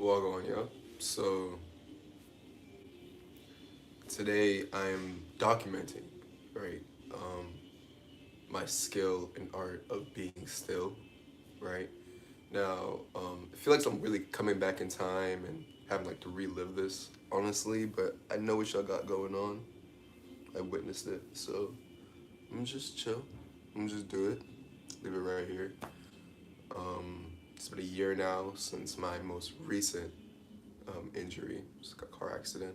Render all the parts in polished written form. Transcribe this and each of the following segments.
Well, going, yeah. So today I'm documenting, right, um, my skill and art of being still, right. Now, I feel like I'm really coming back in time and having like to relive this, honestly. But I know what y'all got going on. I witnessed it, so I'm just chill. I'm just do it. Leave it right here. It's been a year now since my most recent injury. It's like a car accident.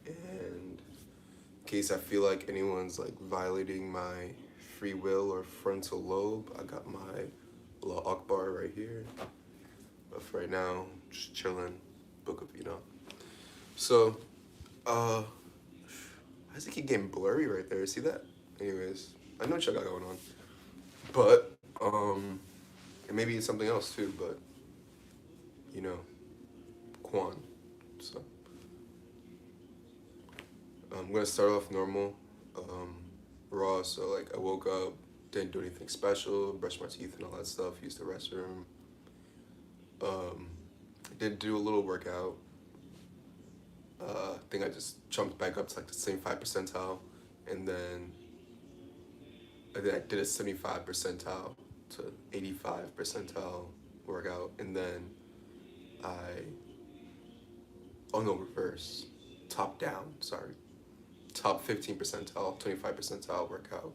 And in case I feel like anyone's like violating my free will or frontal lobe, I got my Allah Akbar right here. But for right now, just chilling. Book of Enoch. So, why does it keep getting blurry right there? See that? Anyways, I know what y'all got going on. But, and maybe it's something else too, but, you know, Quan. So, I'm gonna start off normal, um, raw. So like I woke up, didn't do anything special, brushed my teeth and all that stuff. Used the restroom. Um, did do a little workout. I think I just jumped back up to like the same 5 percentile, and then I did a 75 percentile to 85 percentile workout, and then I oh no reverse, top down. Sorry, top 15 percentile, 25 percentile workout.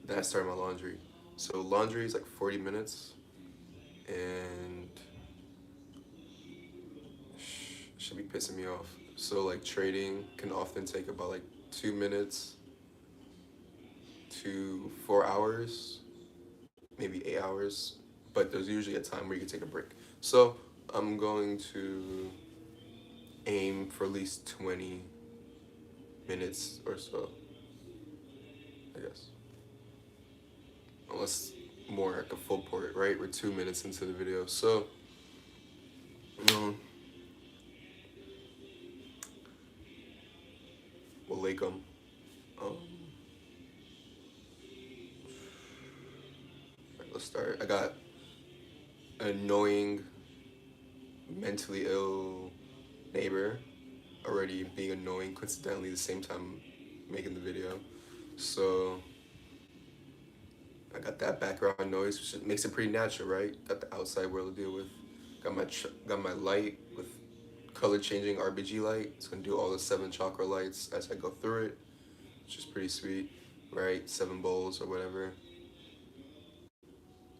Then I started my laundry. So laundry is like 40 minutes, and should be pissing me off. So like trading can often take about like 2 minutes to 4 hours, maybe 8 hours. But there's usually a time where you can take a break. So I'm going to aim for at least 20 minutes or so, I guess. Unless more like a full port, right? We're 2 minutes into the video. So, um, Walaikum. Um, right, let's start. I got an annoying, mentally ill neighbor already being annoying coincidentally the same time making the video. So I got that background noise, which makes it pretty natural, right? Got the outside world to deal with. Got my light with color changing RBG light. It's gonna do all the seven chakra lights as I go through it, which is pretty sweet, right? Seven bowls or whatever,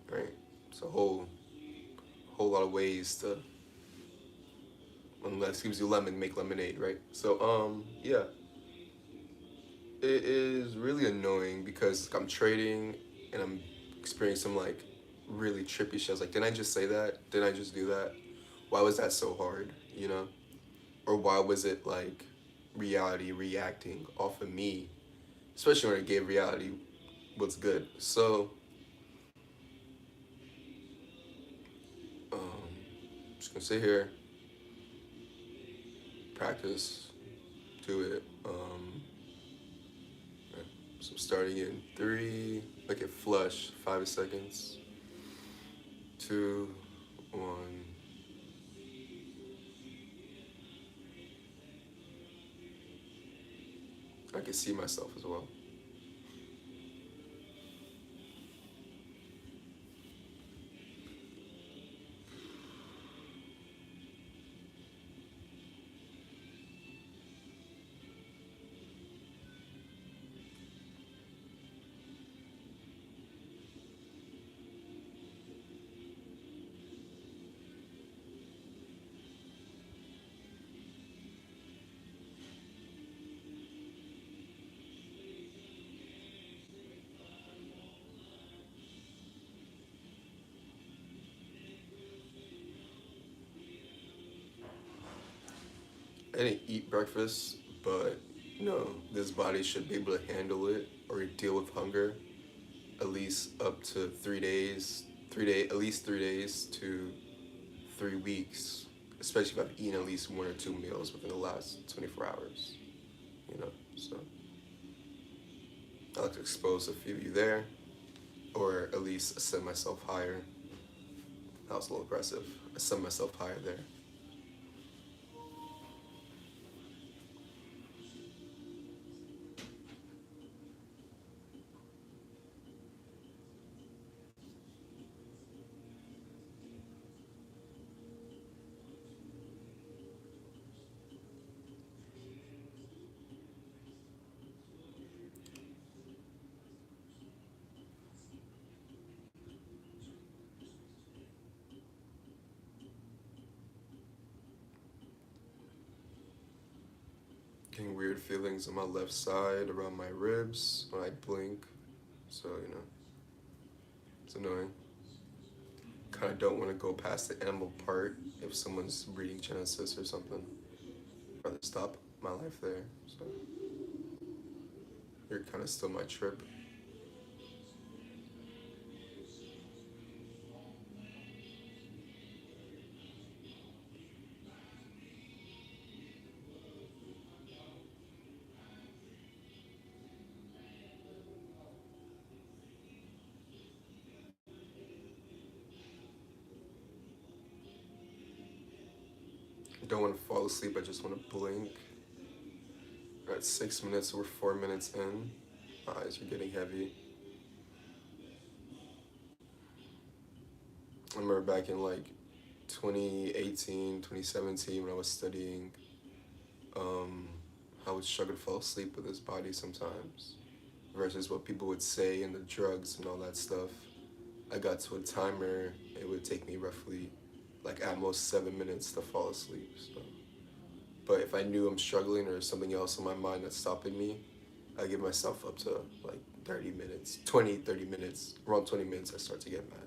right? It's a whole lot of ways to, unless gives you lemon, make lemonade, right? So yeah, it is really annoying because I'm trading and I'm experiencing some like really trippy shit. I was like, didn't I just say that? Didn't I just do that? Why was that so hard? You know? Or why was it like reality reacting off of me? Especially when it gave reality what's good. So, um, just gonna sit here, practice, do it. So starting in three, like it flush, 5 seconds, two, one. I can see myself as well. I didn't eat breakfast, but this body should be able to handle it or deal with hunger at least up to 3 days, at least 3 days to 3 weeks, especially if I've eaten at least one or two meals within the last 24 hours, So I like to expose a few of you there, or at least set myself higher That was a little aggressive. I set myself higher there. Getting weird feelings on my left side around my ribs when I blink. So, it's annoying. Kind of don't want to go past the animal part if someone's reading Genesis or something. Rather stop my life there. So, you're kind of still my trip. I don't want to fall asleep, I just want to blink. We're at 6 minutes, we're 4 minutes in. My eyes are getting heavy. I remember back in like 2018, 2017 when I was studying, I would struggle to fall asleep with his body sometimes versus what people would say and the drugs and all that stuff. I got to a timer, it would take me roughly like at most 7 minutes to fall asleep. So. But if I knew I'm struggling or something else in my mind that's stopping me, I give myself up to like 30 minutes, 20, 30 minutes. Around 20 minutes, I start to get mad.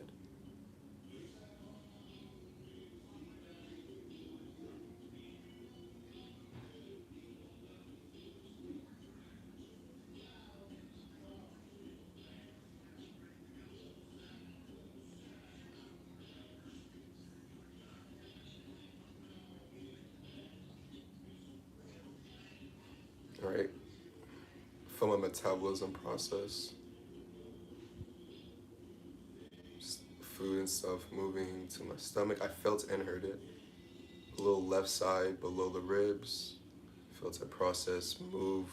All right? Feel my metabolism process, food and stuff moving to my stomach. I felt and heard it. A little left side below the ribs. Felt it process move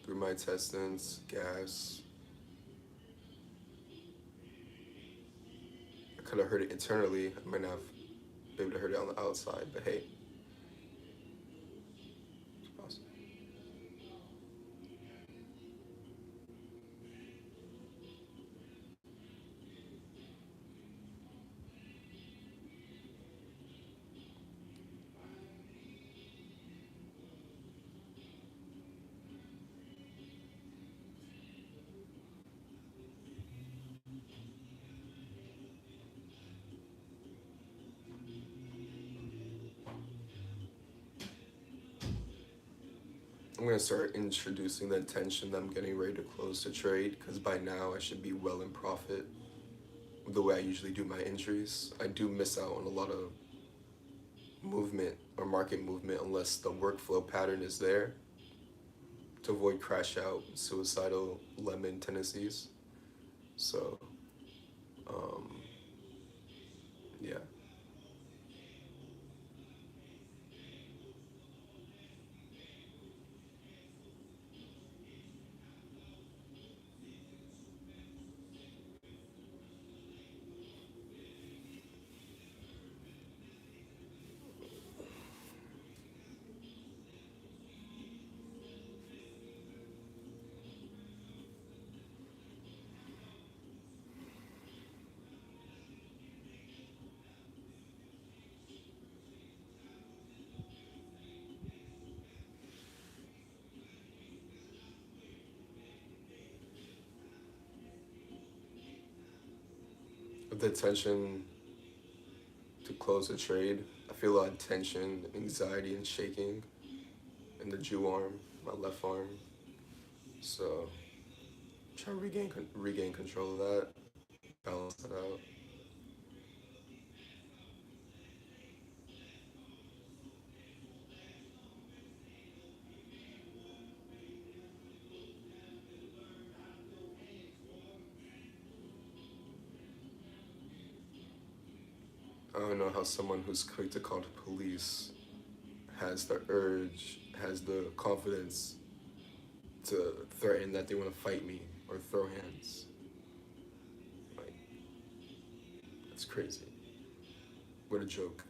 through my intestines, gas. I could have heard it internally. I might not be able to hear it on the outside, but hey, it's possible. I'm gonna start introducing the intention that I'm getting ready to close the trade because by now I should be well in profit. The way I usually do my entries, I do miss out on a lot of movement or market movement unless the workflow pattern is there to avoid crash out, suicidal lemon tendencies. So, um, yeah. With the tension to close the trade, I feel a lot of tension, anxiety, and shaking in the Jew arm, my left arm. So, try to regain control of that, balance that out. I don't know how someone who's quick to call the police has the urge, has the confidence to threaten that they want to fight me or throw hands. Like, it's crazy. What a joke.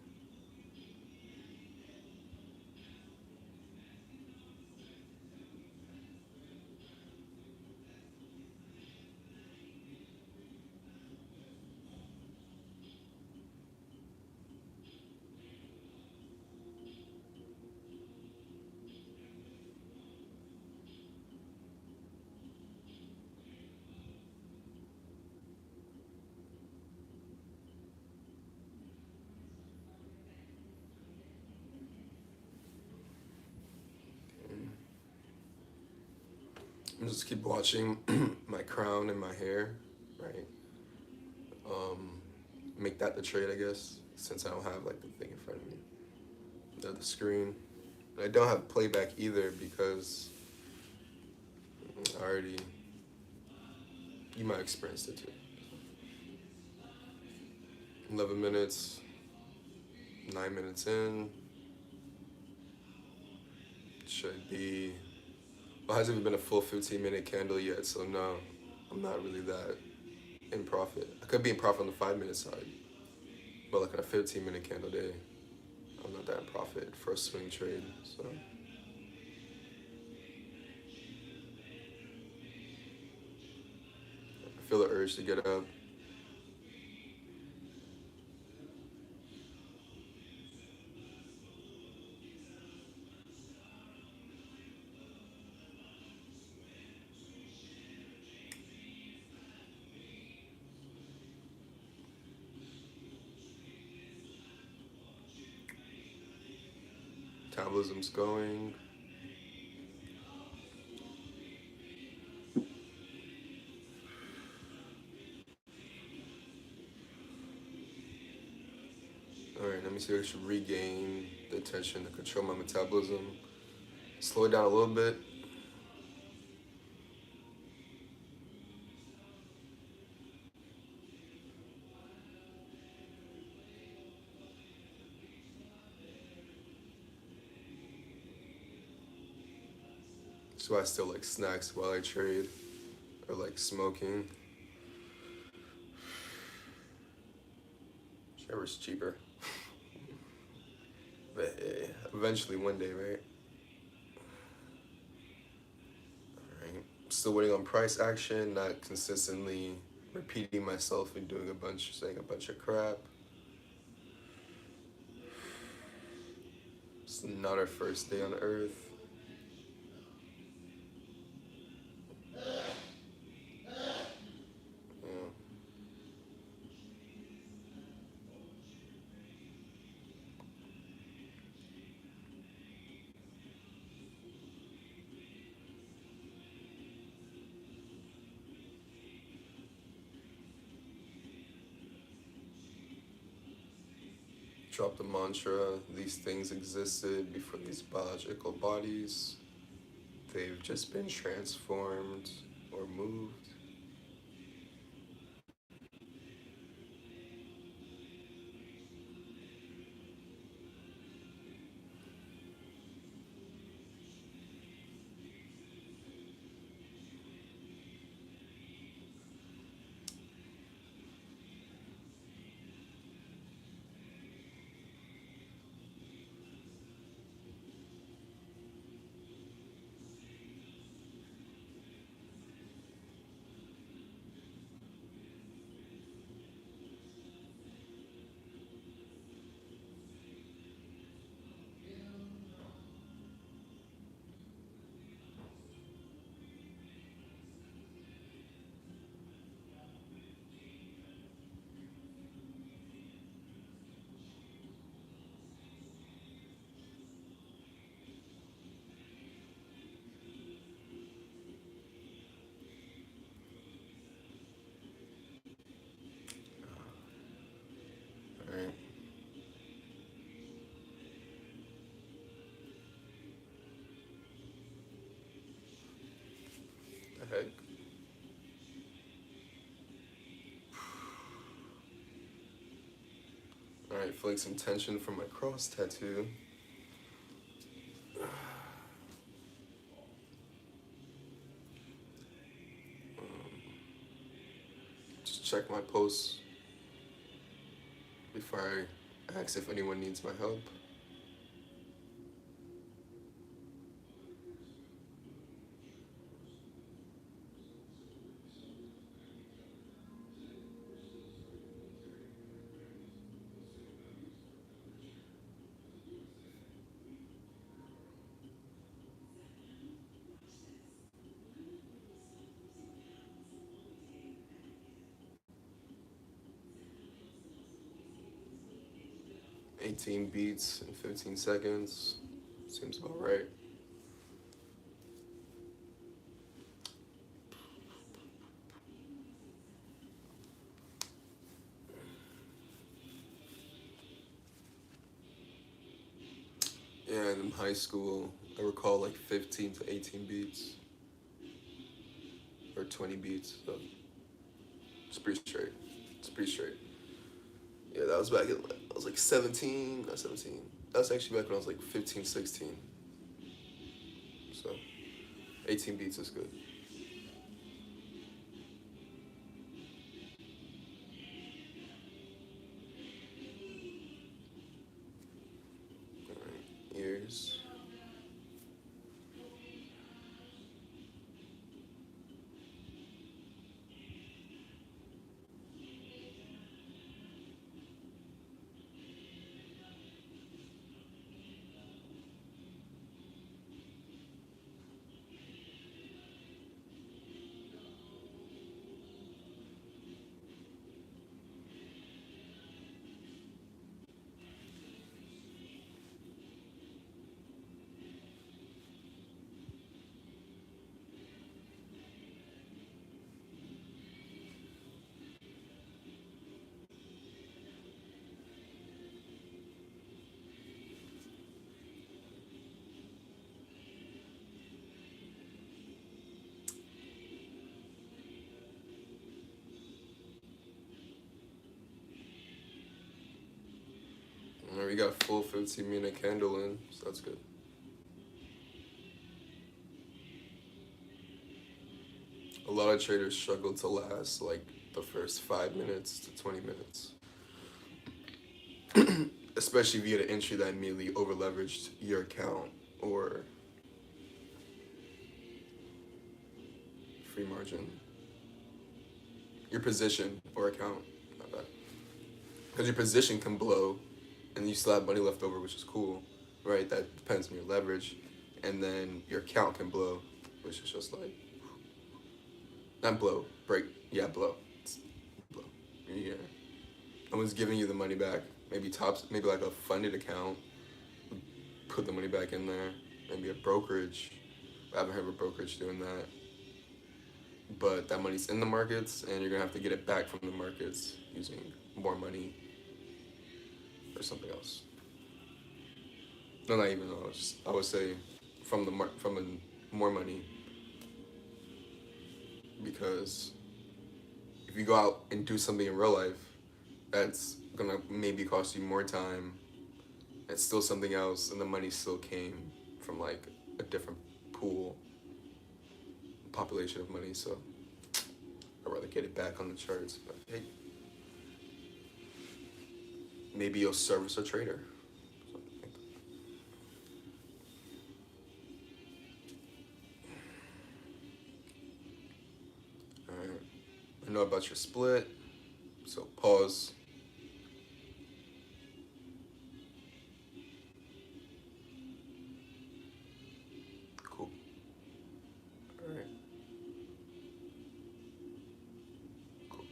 I'm just keep watching my crown and my hair, right? Um, Make that the trade, I guess, since I don't have like the thing in front of me, the screen. And I don't have playback either because I already, you might experience it too. 11 minutes, 9 minutes in, should be, well, it hasn't even been a full 15-minute candle yet, so no, I'm not really that in profit. I could be in profit on the 5 minute side, but like on a 15-minute candle day, I'm not that in profit for a swing trade, so. I feel the urge to get up. Metabolism's going. Alright, let me see if I should regain the attention to control my metabolism. Slow it down a little bit. So I still like snacks while I trade, or like smoking. Whichever's cheaper. But hey, eventually one day, right? Alright. Still waiting on price action, not consistently repeating myself and doing saying a bunch of crap. It's not our first day on Earth. Yeah. Drop the mantra, these things existed before these biological bodies. They've just been transformed or moved. Alright, feeling some tension from my cross tattoo. Just check my posts before I ask if anyone needs my help. 18 beats in 15 seconds. Seems about right. Yeah, in high school, I recall like 15 to 18 beats or 20 beats. So it's pretty straight. It's pretty straight. Yeah, that was back in, I was like 17, not 17. That was actually back when I was like 15, 16. So 18 beats is good. All right, ears. All right, we got full 15-minute candle in, so that's good. A lot of traders struggle to last like the first 5 minutes to 20 minutes, especially if you get an entry that immediately over leveraged your account or free margin, your position or account. Not bad. Because your position can blow and you still have money left over, which is cool, right? That depends on your leverage. And then your account can blow, which is just like, not blow, break, yeah, blow. It's blow. Yeah. No one's giving you the money back. Maybe tops, maybe like a funded account, put the money back in there. Maybe a brokerage. I haven't heard of a brokerage doing that. But that money's in the markets, and you're gonna have to get it back from the markets using more money or something else. No, not even though. I would say from the more money, because if you go out and do something in real life, that's gonna maybe cost you more time. It's still something else, and the money still came from like a different pool, population of money. So I'd rather get it back on the charts. But hey, maybe you'll service a trader. All right. I know about your split. So pause. Cool. All right. Cool.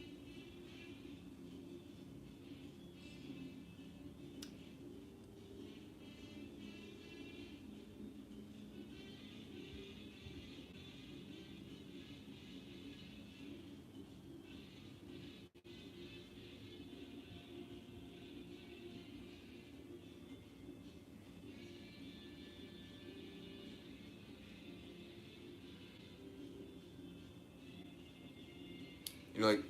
You know, like,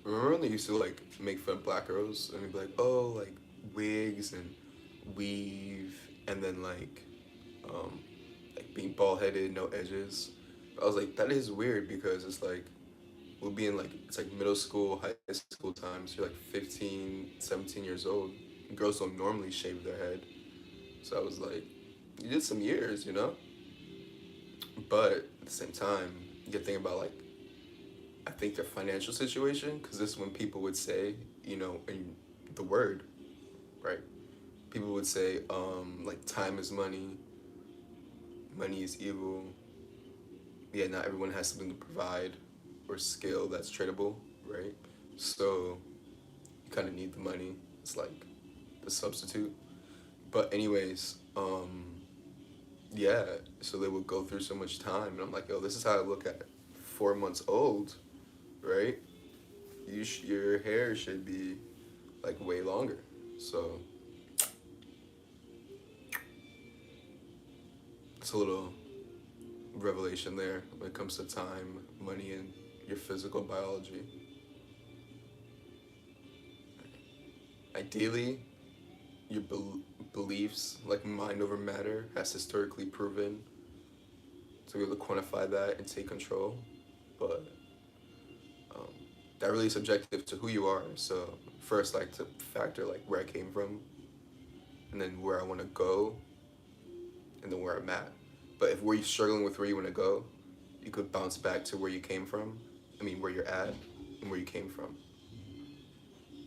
remember when they used to like make fun of black girls and they'd be like, oh, like wigs and weave, and then like being bald headed, no edges. I was like, that is weird because it's like we'll be in like it's like middle school, high school times. You're like 15, 17 years old. Girls don't normally shave their head. So I was like, you did some years, you know? But at the same time, you get thinking about like, I think their financial situation, because this is when people would say, in the word, right? People would say, like, time is money, money is evil. Yeah, not everyone has something to provide or skill that's tradable, right? So you kind of need the money. It's like the substitute. But anyways, yeah. So they would go through so much time, and I'm like, yo, this is how I look at 4 months old, right? Your hair should be like way longer. So it's a little revelation there when it comes to time, money, and your physical biology. Ideally, your beliefs, like mind over matter, has historically proven to be able to quantify that and take control. But um, that really is subjective to who you are. So first, like to factor like where I came from, and then where I want to go, and then where I'm at. But if you're struggling with where you want to go, you could bounce back to where you came from. I mean, where you're at and where you came from.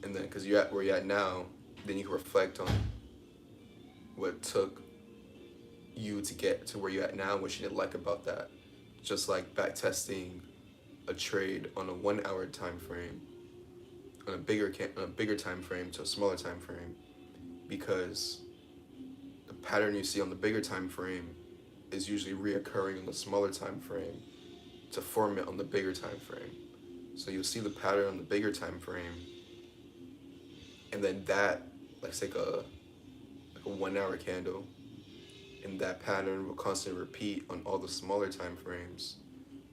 And then, because you're at where you're at now, then you can reflect on what took you to get to where you're at now, what you didn't like about that. Just like back testing a trade on a 1 hour time frame, on a bigger time frame to a smaller time frame, because the pattern you see on the bigger time frame is usually reoccurring on the smaller time frame to form it on the bigger time frame. So you'll see the pattern on the bigger time frame, and then that, like say like a 1 hour candle, and that pattern will constantly repeat on all the smaller time frames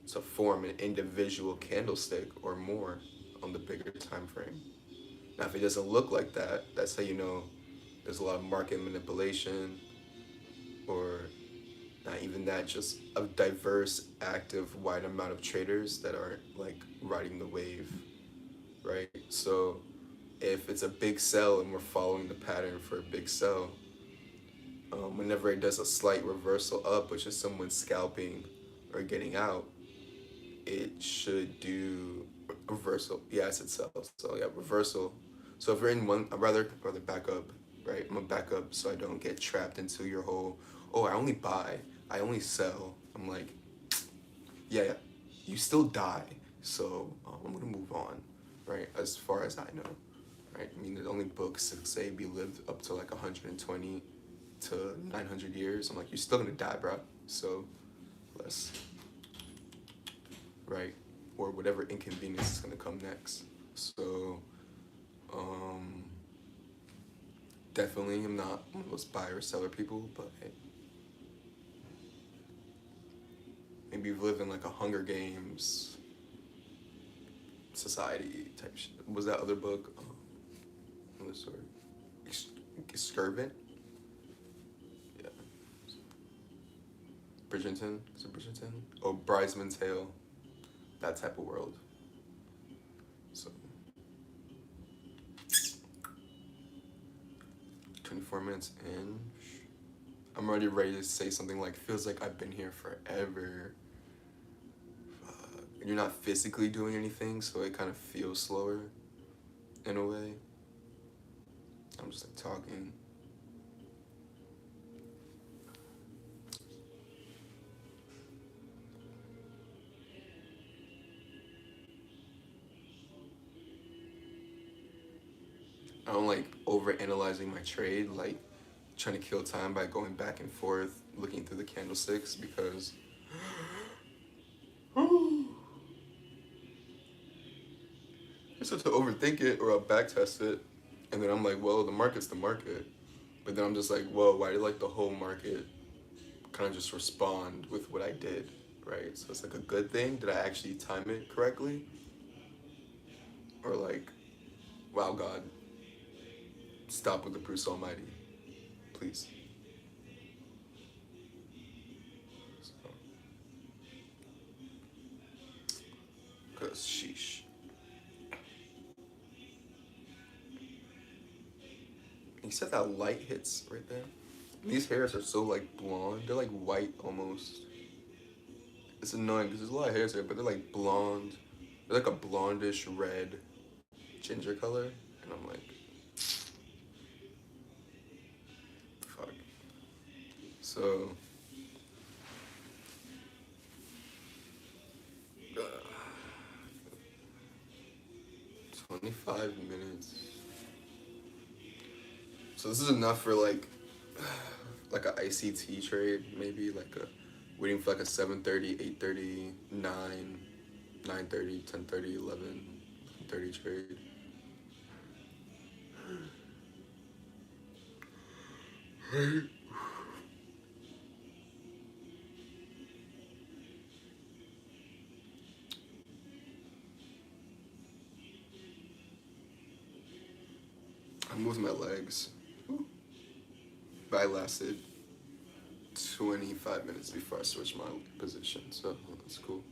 to form an individual candlestick or more on the bigger time frame. Now, if it doesn't look like that, that's how you know there's a lot of market manipulation, or not even that, just a diverse, active, wide amount of traders that aren't like riding the wave, right? So if it's a big sell and we're following the pattern for a big sell, whenever it does a slight reversal up, which is someone scalping or getting out, it should do reversal. Yeah, I said sell. So yeah, reversal. So if you're in one, I'd rather back up, right? I'm gonna back up so I don't get trapped into your whole, oh, I only buy, I only sell. I'm like, yeah, yeah, you still die. So I'm gonna move on, right? As far as I know, right? I mean, there's only books that say we lived up to like 120 to 900 years. I'm like, you're still gonna die, bro. So let's, right? Or whatever inconvenience is gonna come next. So, um, definitely, I'm not one of those buyer or seller people, but hey, maybe we live in like a Hunger Games society type shit. Was that other book? Another story. Excurvant? Yeah. Bridgerton? Is it Bridgerton? Oh, Bridesman's Tale. That type of world. So, 24 minutes in. I'm already ready to say something like, feels like I've been here forever. You're not physically doing anything, so it kind of feels slower in a way. I'm just like talking. I don't like over analyzing my trade, like trying to kill time by going back and forth, looking through the candlesticks, because I start to overthink it or I'll backtest it, and then I'm like, well, the market's the market. But then I'm just like, whoa, why did like the whole market kind of just respond with what I did, right? So it's like a good thing. Did I actually time it correctly? Or like, wow, God, stop with the Bruce Almighty, please. So, cause sheesh. You said that light hits right there. These hairs are so like blonde. They're like white almost. It's annoying because there's a lot of hairs there, but they're like blonde. They're like a blondish red ginger color, and I'm like, fuck. So, uh, 25 minutes. So this is enough for like a ICT trade, maybe like a waiting for like a 7:30, 8:30, 9, 9:30, 10:30, 11:30 trade. I moved my legs, but I lasted 25 minutes before I switched my position, so that's cool.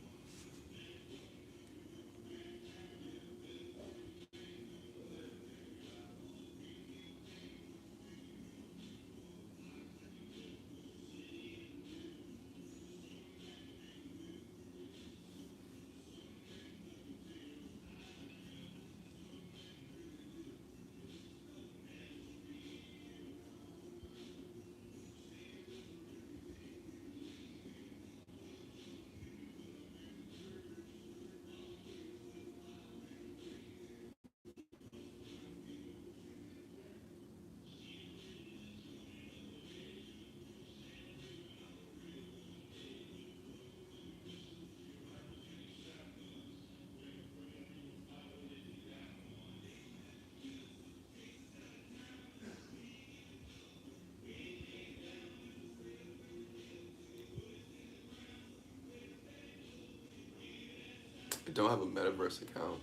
I don't have a metaverse account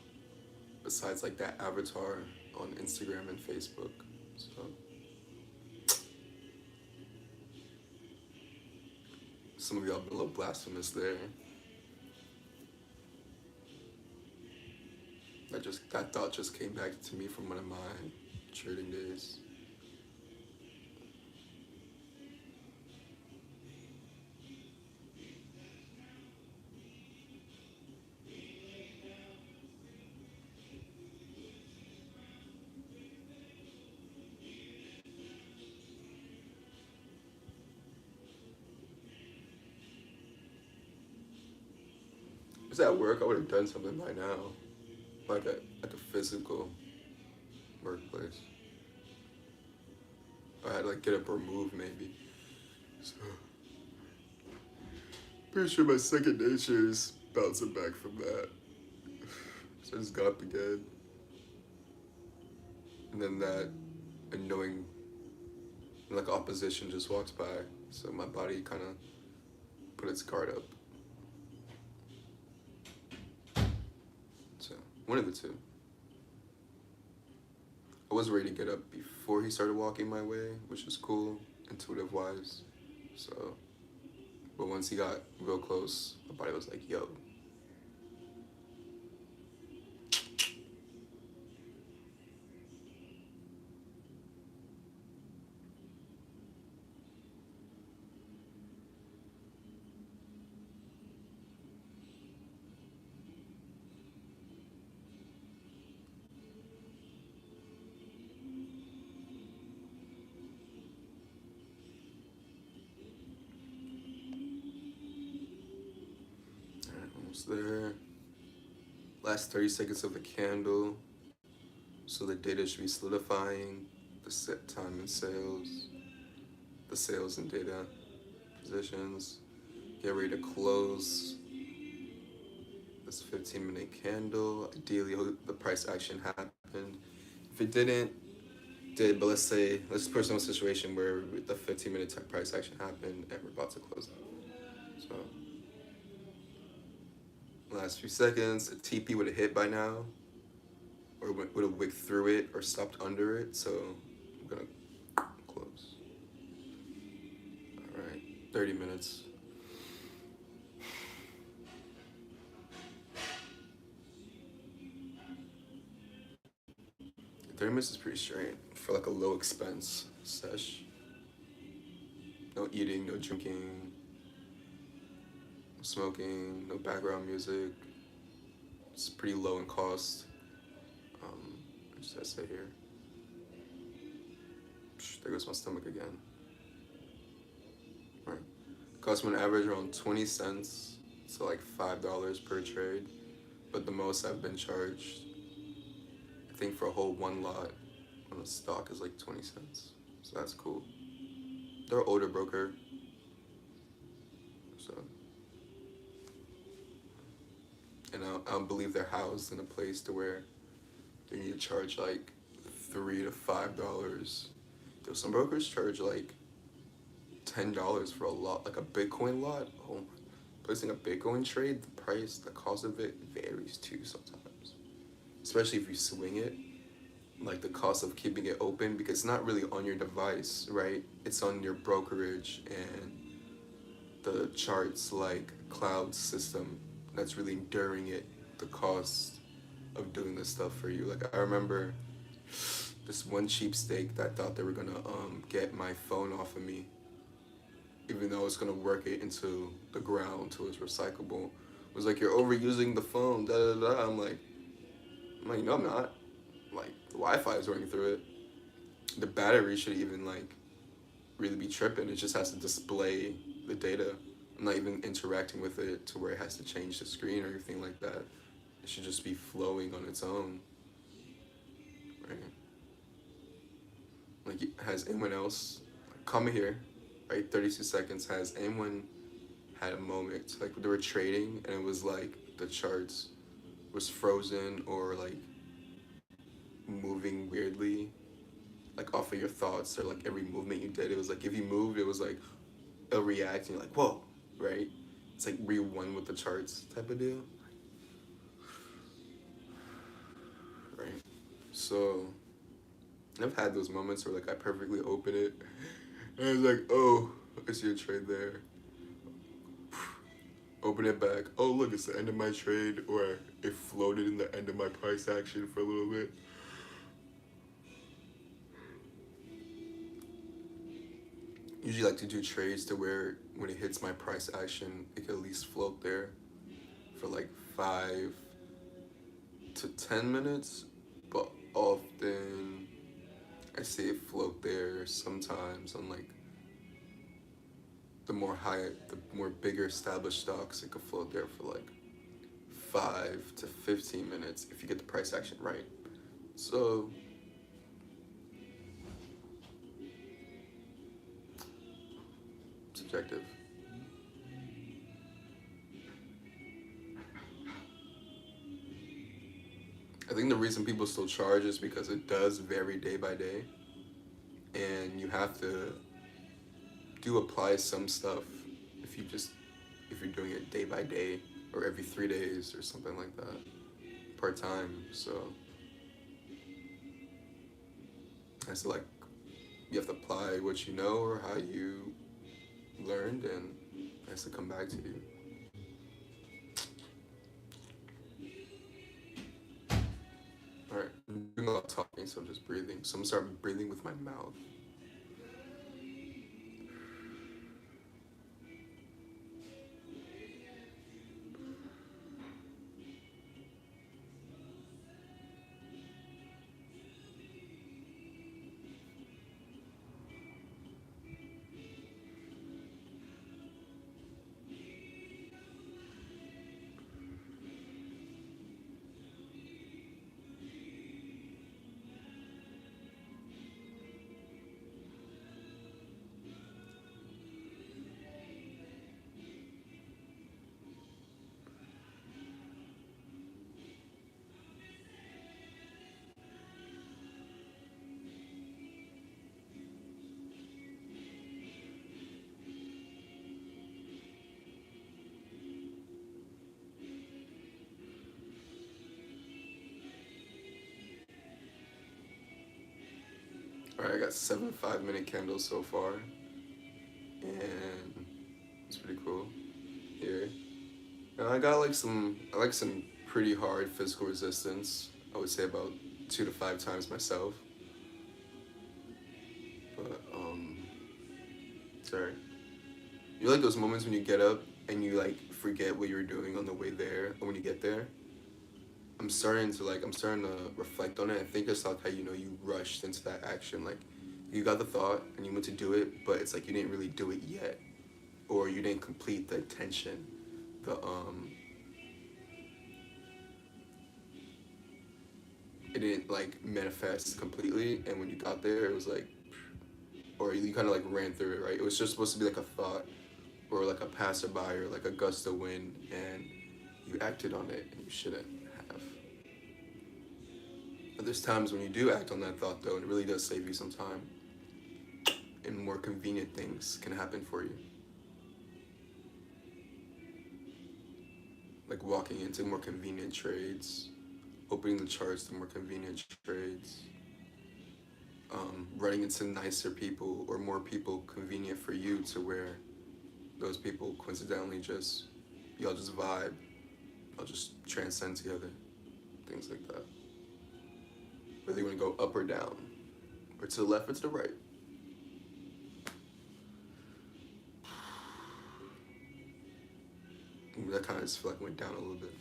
besides like that avatar on Instagram and Facebook. So some of y'all been a little blasphemous there. That thought just came back to me from one of my trading days. If it was at work, I would have done something by now, like a physical workplace. I had to like get up or move maybe. So pretty sure my second nature is bouncing back from that. So I just got up again, and then that annoying like opposition just walks by. So my body kind of put its guard up. So one of the two. I was ready to get up before he started walking my way, which is cool, intuitive wise. So, but once he got real close, my body was like, yo. Alright, almost there. Last 30 seconds of the candle. So the data should be solidifying. The set time and sales. The sales and data positions. Get ready to close this 15-minute candle. Ideally, the price action happened. If it didn't, but let's personal situation where the 15-minute price action happened and we're about to close out. So, last few seconds, a TP would have hit by now, or would have wicked through it or stopped under it. So, minutes. 30 minutes is pretty straight for like a low expense sesh. No eating, no drinking, no smoking, no background music. It's pretty low in cost. What does that say here? There goes my stomach again. Right. Cost me an average around 20 cents to like $5 per trade. But the most I've been charged, I think for a whole one lot on a stock is like 20 cents. So that's cool. They're an older broker. So, and I don't believe they're housed in a place to where they need to charge like $3 to $5. There's some brokers charge like $10 for a lot, like a Bitcoin lot. Oh my. Placing a Bitcoin trade, the price, the cost of it varies too sometimes. Especially if you swing it, like the cost of keeping it open, because it's not really on your device, right? It's on your brokerage and the charts like cloud system that's really enduring it, the cost of doing this stuff for you. Like I remember this one cheapskate that thought they were gonna get my phone off of me, even though it's gonna work it into the ground till it's recyclable. It was like, you're overusing the phone, da da da. I'm like, no, I'm not. Like the Wi-Fi is running through it. The battery should even like really be tripping. It just has to display the data. I'm not even interacting with it to where it has to change the screen or anything like that. It should just be flowing on its own. Right? Like, has anyone else come here? Right, 32 seconds. Has anyone had a moment like they were trading and it was like the charts was frozen or like moving weirdly, like off of your thoughts, or like every movement you did, it was like if you moved, it was like it'll react and you're like, whoa, right? It's like were you one with the charts type of deal, right? So I've had those moments where like I perfectly open it and I was like, oh, I see a trade there. Open it back. Oh, look, it's the end of my trade, or it floated in the end of my price action for a little bit. Usually like to do trades to where when it hits my price action, it can at least float there for like 5 to 10 minutes. But often I see it float there sometimes on like the more bigger established stocks. It could float there for like 5 to 15 minutes if you get the price action right. So subjective. I think the reason people still charge is because it does vary day by day, and you have to do apply some stuff if you just if you're doing it day by day or every 3 days or something like that per time. So it's like you have to apply what you know or how you learned, and it has to come back to you. All right, I'm doing a lot of talking, so I'm just breathing. So I'm gonna start breathing with my mouth. All right, I got 7 5-minute candles so far, and it's pretty cool. Here. Now I got like I like some pretty hard physical resistance. I would say about 2 to 5 times myself. But sorry. You like those moments when you get up and you like forget what you were doing on the way there, or when you get there. I'm starting to reflect on it. I think it's like how you rushed into that action. Like you got the thought and you went to do it, but it's like you didn't really do it yet, or you didn't complete the intention. The it didn't like manifest completely, and when you got there, it was like, or you kind of like ran through it, right? It was just supposed to be like a thought, or like a passerby, or like a gust of wind, and you acted on it, and you shouldn't have. But there's times when you do act on that thought, though, and it really does save you some time, and more convenient things can happen for you. Like walking into more convenient trades, opening the charts to more convenient trades, running into nicer people or more people convenient for you to where those people coincidentally just, y'all just vibe, y'all just transcend together, things like that. Whether you want to go up or down, or to the left or to the right. That kind of just feel like went down a little bit.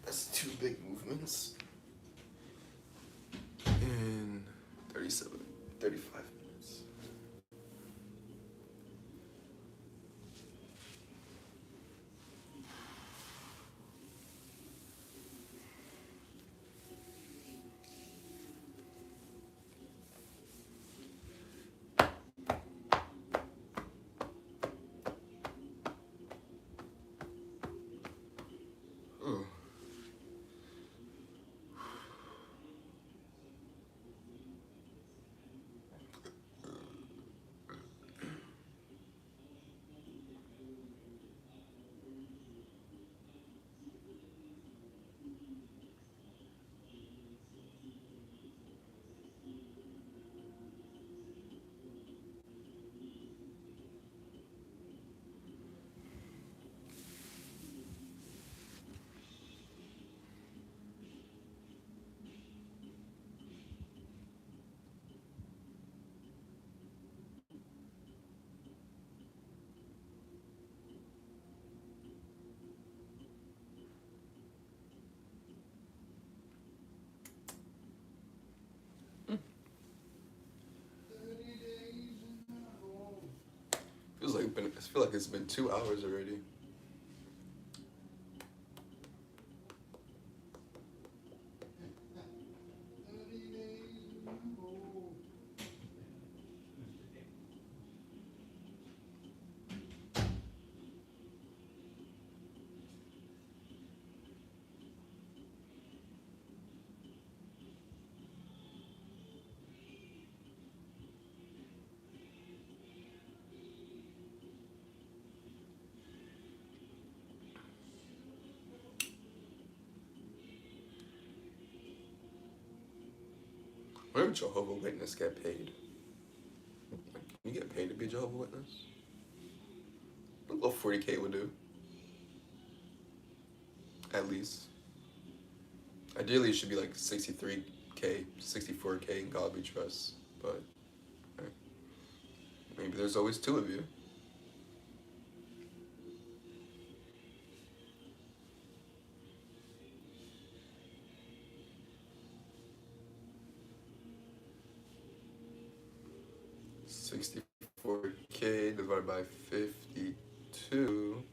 That's 2 big movements in 37, 35 minutes. Oh. I feel like it's been 2 hours already. Where would Jehovah Witness get paid? Like, can you get paid to be a Jehovah Witness? A little 40K would do. At least. Ideally, it should be like 63K, 64K in God we trust. But maybe there's always two of you. 64K divided by 52.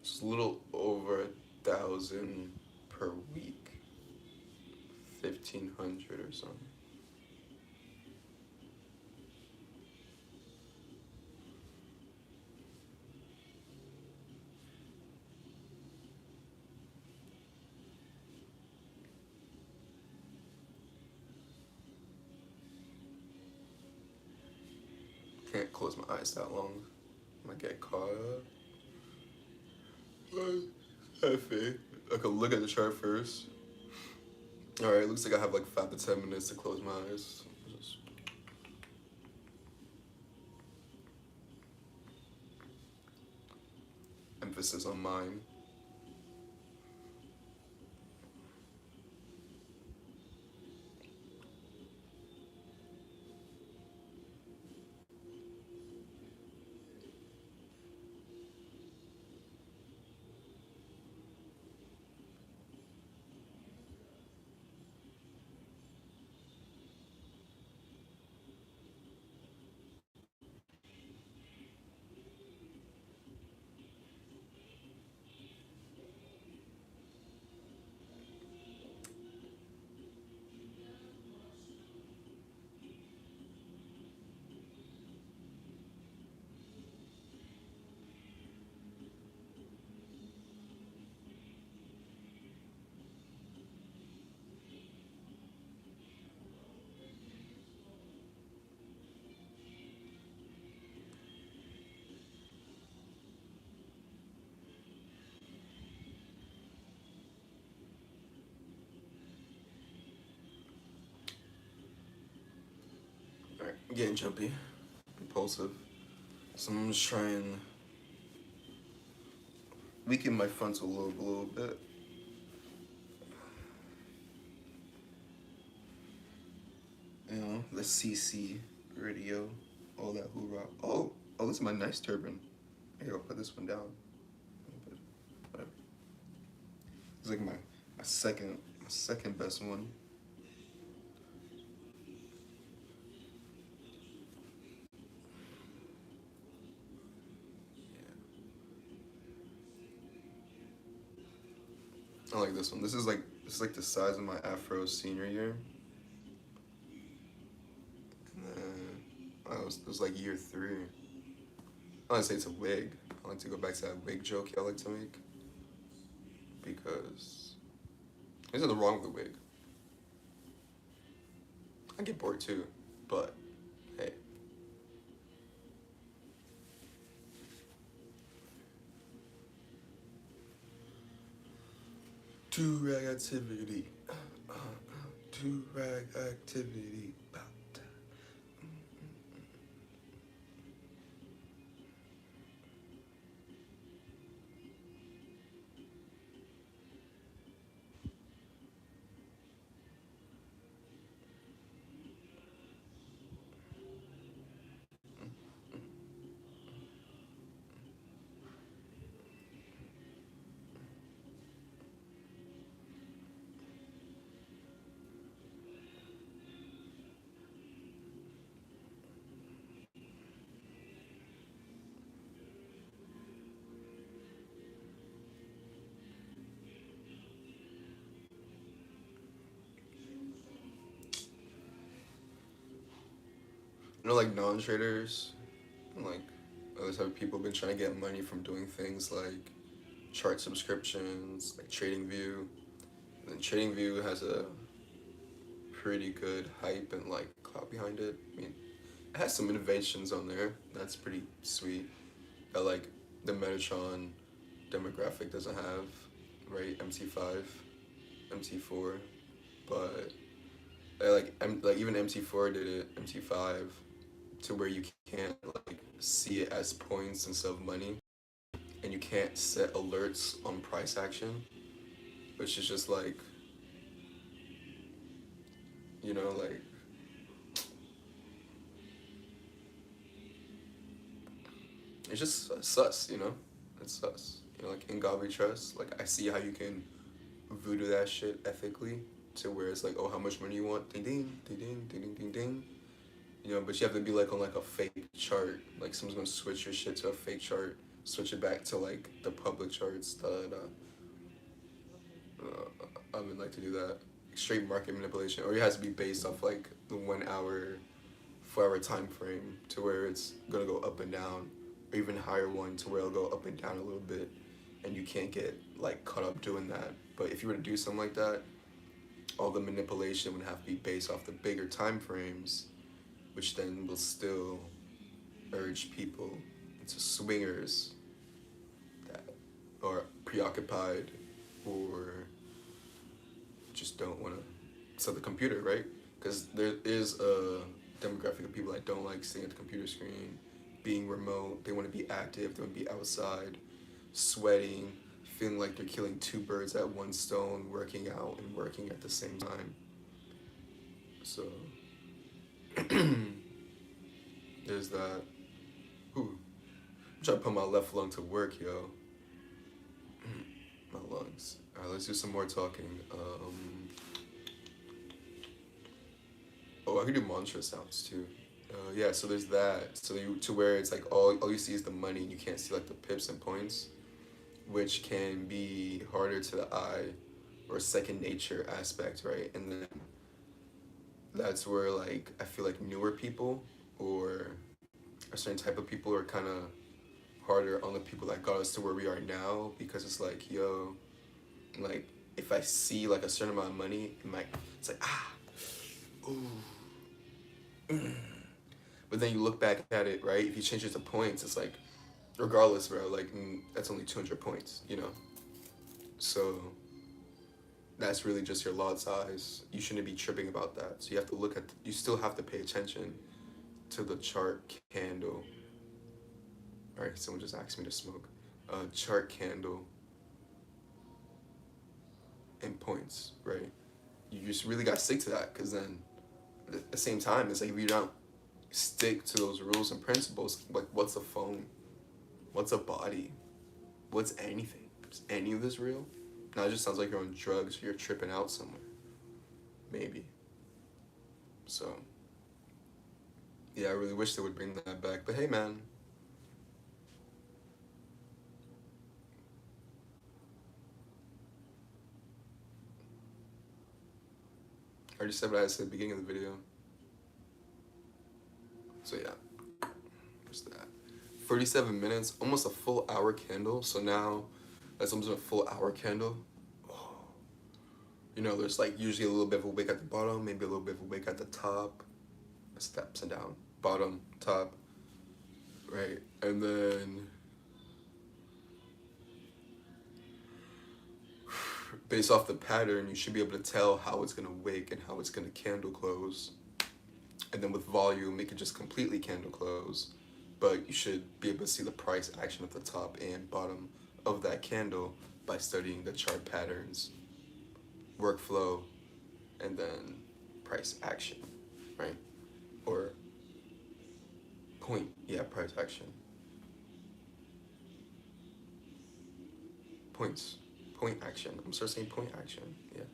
It's a little over 1,000 per week. 1,500 or something. Can't close my eyes that long. I might get caught up. Heavy. I could look at the chart first. Alright, looks like I have like 5 to 10 minutes to close my eyes. Just emphasis on mine. Alright, I'm getting jumpy, impulsive. So I'm just trying weaken my frontal lobe a little bit. You know, the CC radio, all that hoorah. Oh, this is my nice turban. Here, I'll put this one down. Whatever. It's like my second best one. I like this one. This is like the size of my afro senior year. And then it was like year 3. I like to say it's a wig. I like to go back to that wig joke y'all like to make. Because there's nothing wrong with the wig. I get bored too, but hey. Do-rag activity. Do-rag activity. You know, like non-traders, and like other type of people have been trying to get money from doing things like chart subscriptions, like TradingView. And TradingView has a pretty good hype and like clout behind it. I mean, it has some innovations on there. That's pretty sweet. That like the Metatron demographic doesn't have, right? MT5, MT4, but like even MT4 did it, MT5, to where you can't like see it as points instead of money, and you can't set alerts on price action, which is just like, you know, like it's just sus, you know? It's sus. You know, like in God We Trust, like I see how you can voodoo that shit ethically to where it's like, oh, how much money you want? Ding ding, ding ding, ding ding ding ding. but you have to be like on like a fake chart. Like someone's gonna switch your shit to a fake chart, switch it back to like the public charts. Da da da. I would like to do that. Straight market manipulation, or it has to be based off like the 1 hour, 4 hour time frame to where it's gonna go up and down, or even higher one to where it'll go up and down a little bit, and you can't get like caught up doing that. But if you were to do something like that, all the manipulation would have to be based off the bigger time frames, which then will still urge people into swingers that are preoccupied or just don't want to set the computer, right? Because there is a demographic of people that don't like sitting at the computer screen, being remote. They want to be active. They want to be outside, sweating, feeling like they're killing two birds at one stone, working out and working at the same time. So there's that. Ooh, I'm trying to put my left lung to work, yo. My lungs. All right, let's do some more talking. Oh, I can do mantra sounds too. Yeah, so there's that. So to where it's like all you see is the money, and you can't see like the pips and points, which can be harder to the eye, or second nature aspect, right? And then that's where like I feel like newer people or a certain type of people are kind of harder on the people that got us to where we are now, because it's like, yo, like if I see like a certain amount of money, it's like ooh. But then you look back at it, right? If you change it to points, it's like, regardless, bro, like that's only 200 points, So that's really just your lot size. You shouldn't be tripping about that. So you have to you still have to pay attention to the chart candle. All right, someone just asked me to smoke. Chart candle and points, right? You just really got to stick to that, because then at the same time, it's like if you don't stick to those rules and principles, like what's a phone? What's a body? What's anything? Is any of this real? Now it just sounds like you're on drugs or you're tripping out somewhere. Maybe. So, yeah, I really wish they would bring that back. But hey, man. I already said what I said at the beginning of the video. So yeah, what's that? 37 minutes, almost a full hour candle. So now that's almost a full hour candle. Oh. There's like usually a little bit of a wick at the bottom, maybe a little bit of a wick at the top. Steps and down, bottom, top, right? And then based off the pattern, you should be able to tell how it's gonna wick and how it's gonna candle close. And then with volume, it could just completely candle close, but you should be able to see the price action at the top and bottom of that candle by studying the chart patterns, workflow, and then price action, right? Or price action. Point action. I'm starting saying point action, yeah.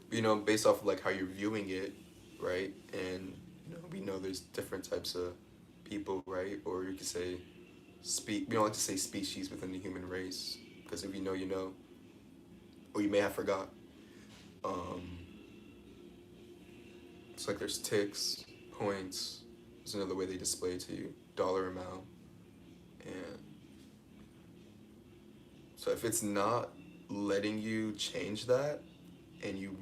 But based off of like how you're viewing it, right? And we know there's different types of people, right? Or you could say we don't like to say species within the human race, because if you know, you know, or you may have forgot. It's like there's ticks, points. There's another way they display it to you, dollar amount, and so if it's not letting you change that, and you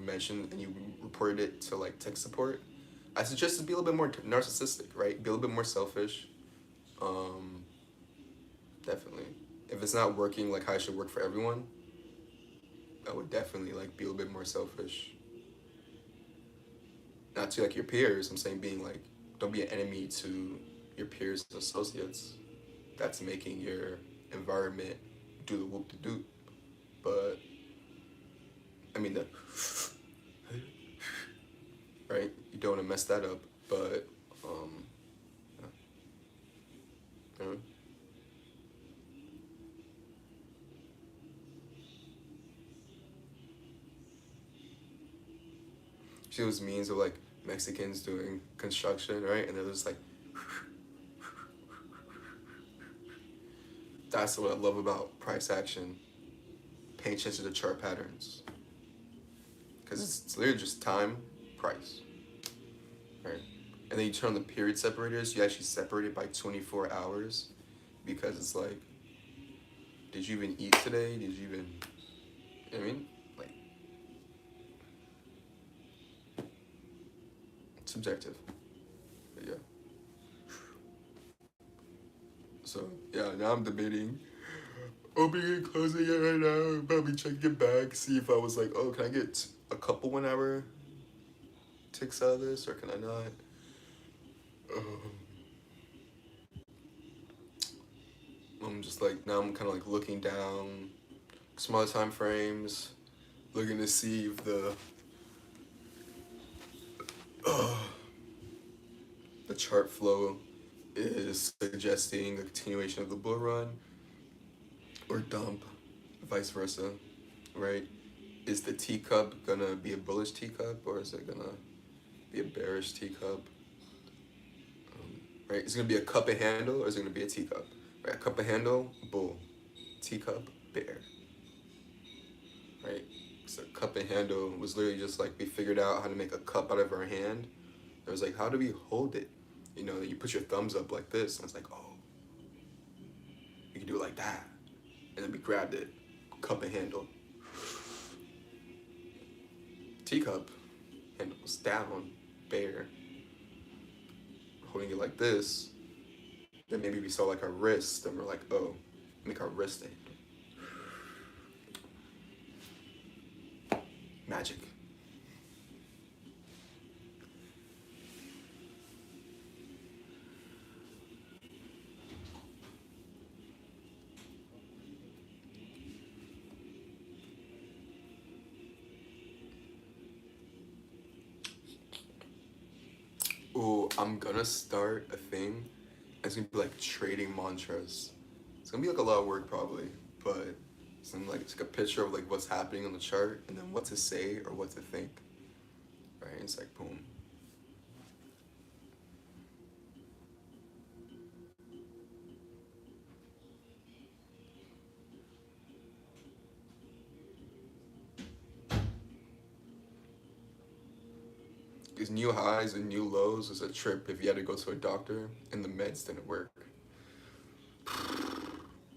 reported it to like tech support, I suggest to be a little bit more narcissistic, right? Be a little bit more selfish. Definitely. If it's not working like how it should work for everyone, I would definitely like be a little bit more selfish. Not to like your peers. I'm saying being like, don't be an enemy to your peers and associates. That's making your environment do the whoop to do. But I mean right? You don't want to mess that up. But yeah. See those memes of like Mexicans doing construction, right? And they're just like That's what I love about price action. Paying attention to chart patterns. Because it's literally just time, price, right? And then you turn on the period separators, you actually separate it by 24 hours because it's like, did you even eat today? Did you even, you know what I mean? Like, subjective. But yeah. So, yeah, now I'm debating opening and closing it right now. Probably checking it back, see if I was like, oh, can I get a couple 1 hour ticks out of this or can I not? Um, I'm just like, now I'm kind of like looking down smaller time frames, looking to see if uh, the chart flow is suggesting a continuation of the bull run or dump, vice versa, right? Is the teacup gonna be a bullish teacup or is it gonna be a bearish teacup? Right? Is it gonna be a cup and handle or is it gonna be a teacup? Right? A cup and handle, bull. Teacup, bear. Right? So cup and handle was literally just like we figured out how to make a cup out of our hand. It was like, how do we hold it? You know, you put your thumbs up like this, and it's like, oh, you can do it like that. And then we grabbed it, cup and handle. Teacup, handles down, bear. Holding it like this, then maybe we saw like our wrist, and we're like, oh, make our wrist a handle. Magic. Ooh, I'm gonna start a thing. It's gonna be like trading mantras. It's gonna be like a lot of work probably, but it's like a picture of like what's happening on the chart and then what to say or what to think. Right? It's like boom. These new highs and new lows is a trip if you had to go to a doctor and the meds didn't work.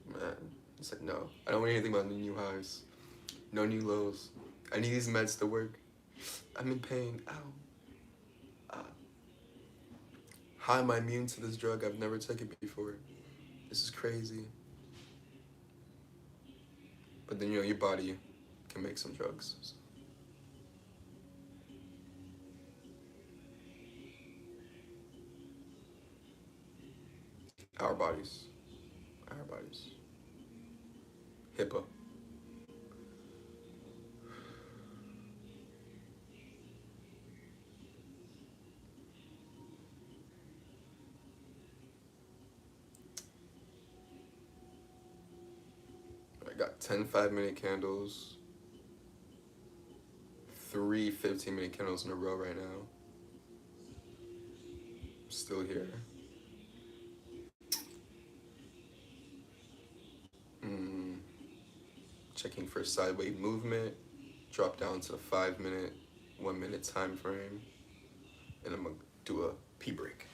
Man, it's like no. I don't want anything about the new highs. No new lows. I need these meds to work. I'm in pain. Ow. How am I immune to this drug? I've never taken it before. This is crazy. But then, you know, your body can make some drugs. So. Our bodies. Our bodies. HIPAA. I got 10 5-minute candles, 3 15-minute candles in a row right now. Still here. Checking for sideways movement. Drop down to the 5-minute, 1-minute time frame. And I'm gonna do a pee break.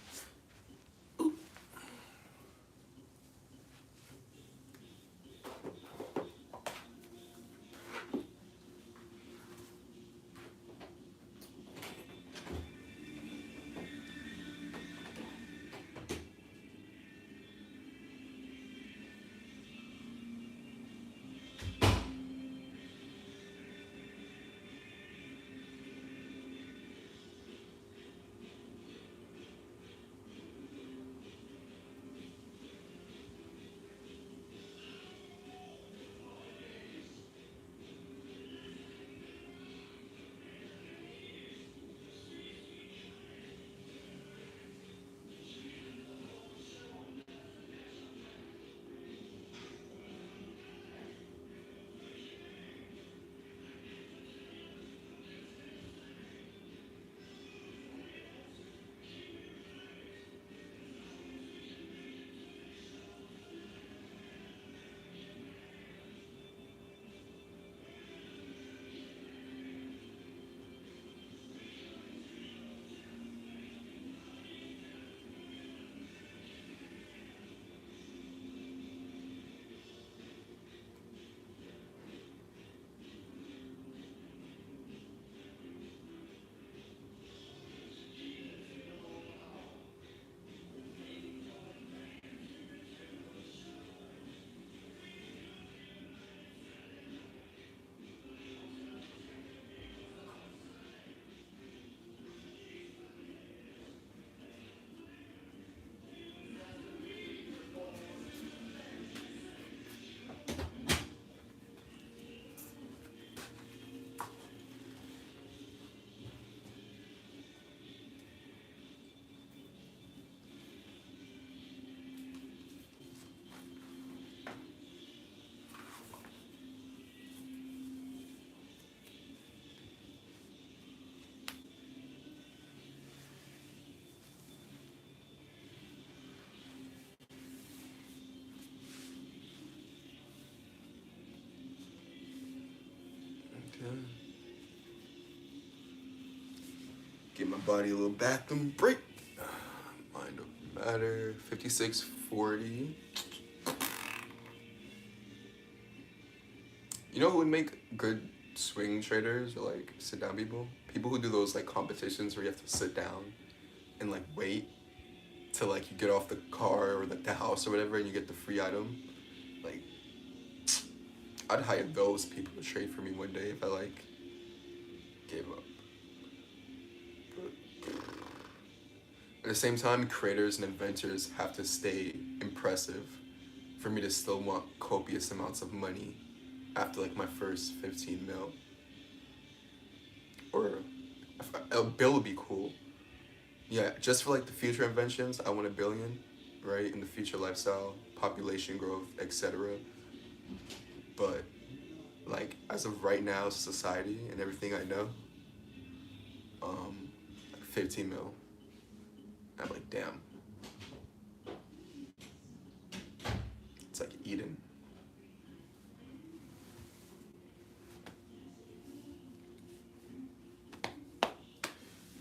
Give my body a little bathroom break. Mind over matter. 5640. You know who would make good swing traders or like sit down people? People who do those like competitions where you have to sit down and like wait till like you get off the car or like the house or whatever and you get the free item. Like I'd hire those people to trade for me one day if I like gave up. But at the same time, creators and inventors have to stay impressive for me to still want copious amounts of money after like my first 15 mil. Or a bill would be cool. Yeah, just for like the future inventions, I want a billion, right? In the future lifestyle, population growth, etc. But like as of right now, society and everything I know, like 15 mil. I'm like, damn. It's like Eden.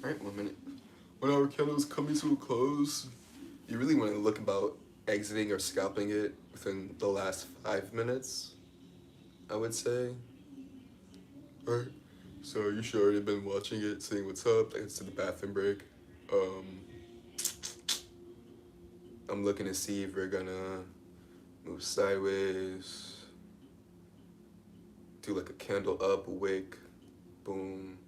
Alright, 1 minute. 1 hour candle's coming to a close. You really want to look about exiting or scalping it within the last 5 minutes, I would say. Alright, so you should already been watching it, seeing what's up. It's to the bathroom break. I'm looking to see if we're gonna move sideways, do like a candle up, wick, boom,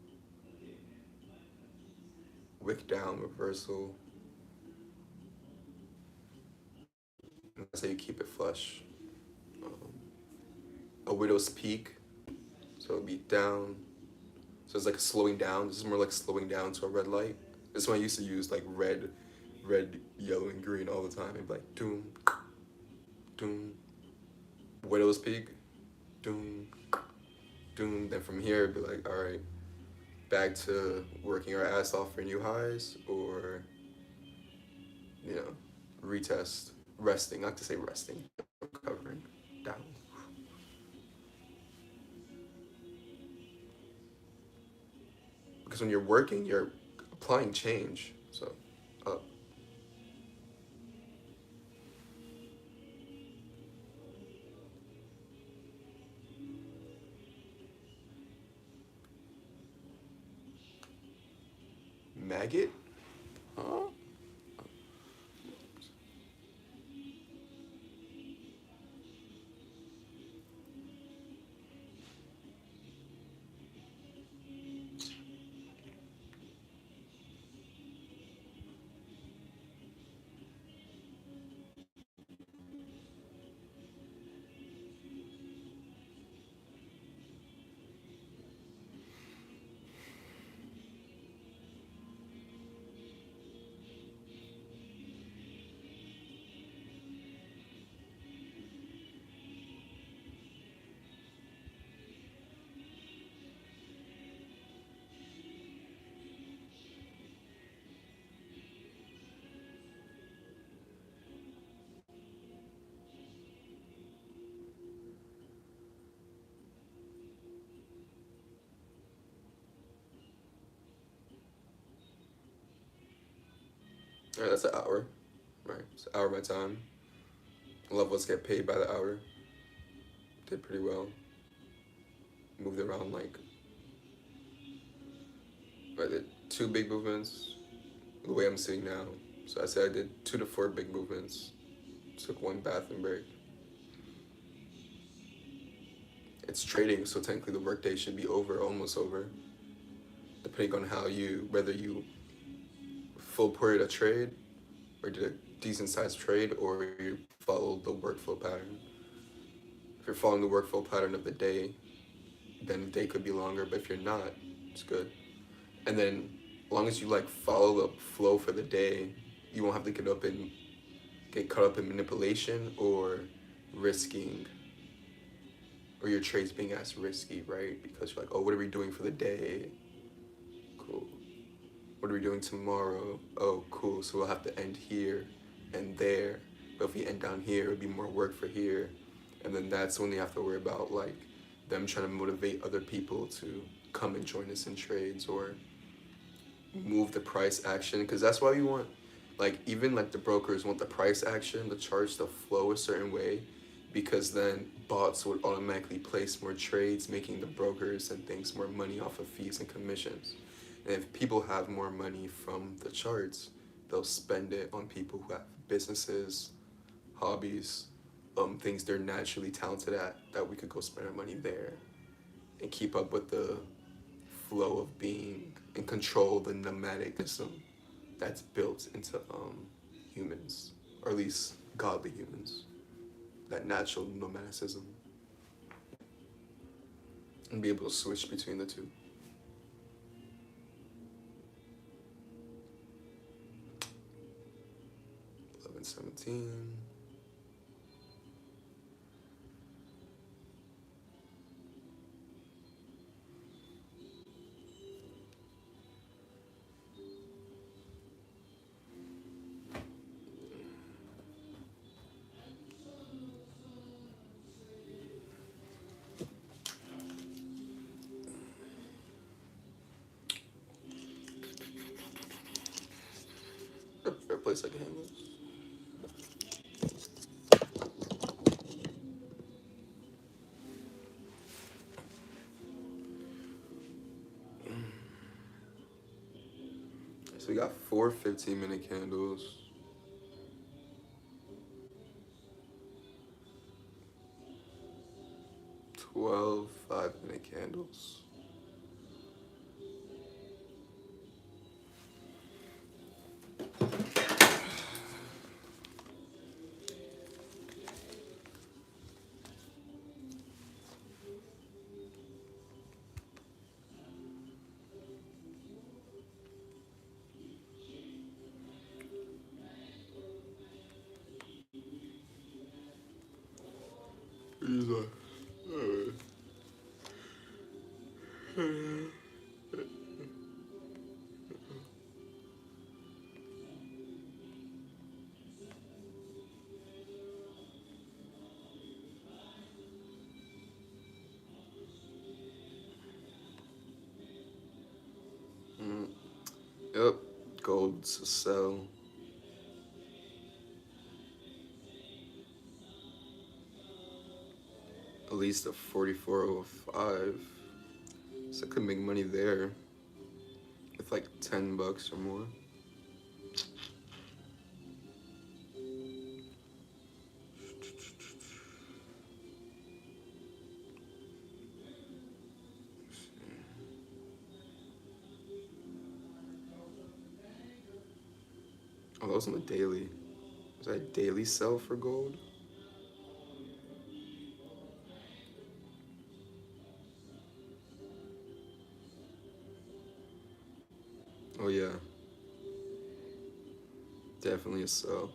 wick down, reversal. That's how you keep it flush. A widow's peak, so it'll be down. So it's like slowing down. This is more like slowing down to a red light. This one I used to use like red, yellow, and green all the time. It'd be like doom, doom, widow's peak, doom, doom. Then from here it'd be like, all right, back to working our ass off for new highs, or you know, retest, resting. Not to say resting, recovering, down. Because when you're working, you're applying change. So, up. Maggot? Huh? All right, that's an hour. Right, it's an hour of my time. A lot of us get paid by the hour. Did pretty well. Moved around like, I did 2 big movements, the way I'm sitting now. So I said I did 2 to 4 big movements. Took 1 bathroom break. It's trading, so technically the workday should be over, almost over. Depending on how whether you full ported a trade, or did a decent sized trade, or you follow the workflow pattern. If you're following the workflow pattern of the day, then the day could be longer, but if you're not, it's good. And then as long as you like follow the flow for the day, you won't have to get caught up in manipulation or risking, or your trades being as risky, right? Because you're like, oh, what are we doing for the day? Cool. What are we doing tomorrow? Oh, cool. So we'll have to end here and there. But if we end down here, it'll be more work for here. And then that's when you have to worry about like them trying to motivate other people to come and join us in trades, or move the price action, because that's why we want, like, even like the brokers want the price action, the charts to flow a certain way, because then bots would automatically place more trades, making the brokers and things more money off of fees and commissions. And if people have more money from the charts, they'll spend it on people who have businesses, hobbies, things they're naturally talented at, that we could go spend our money there and keep up with the flow of being and control the nomadicism that's built into humans, or at least godly humans, that natural nomadicism, and be able to switch between the two. 11:17. Fair place I can handle this. So we got four 15-minute candles. 12 5-minute candles. Yep, gold's a sell. At least a 44.05. So I could make money there with like $10 or more. Oh, that was on the daily. Was that a daily sell for gold? Oh yeah, definitely a sell.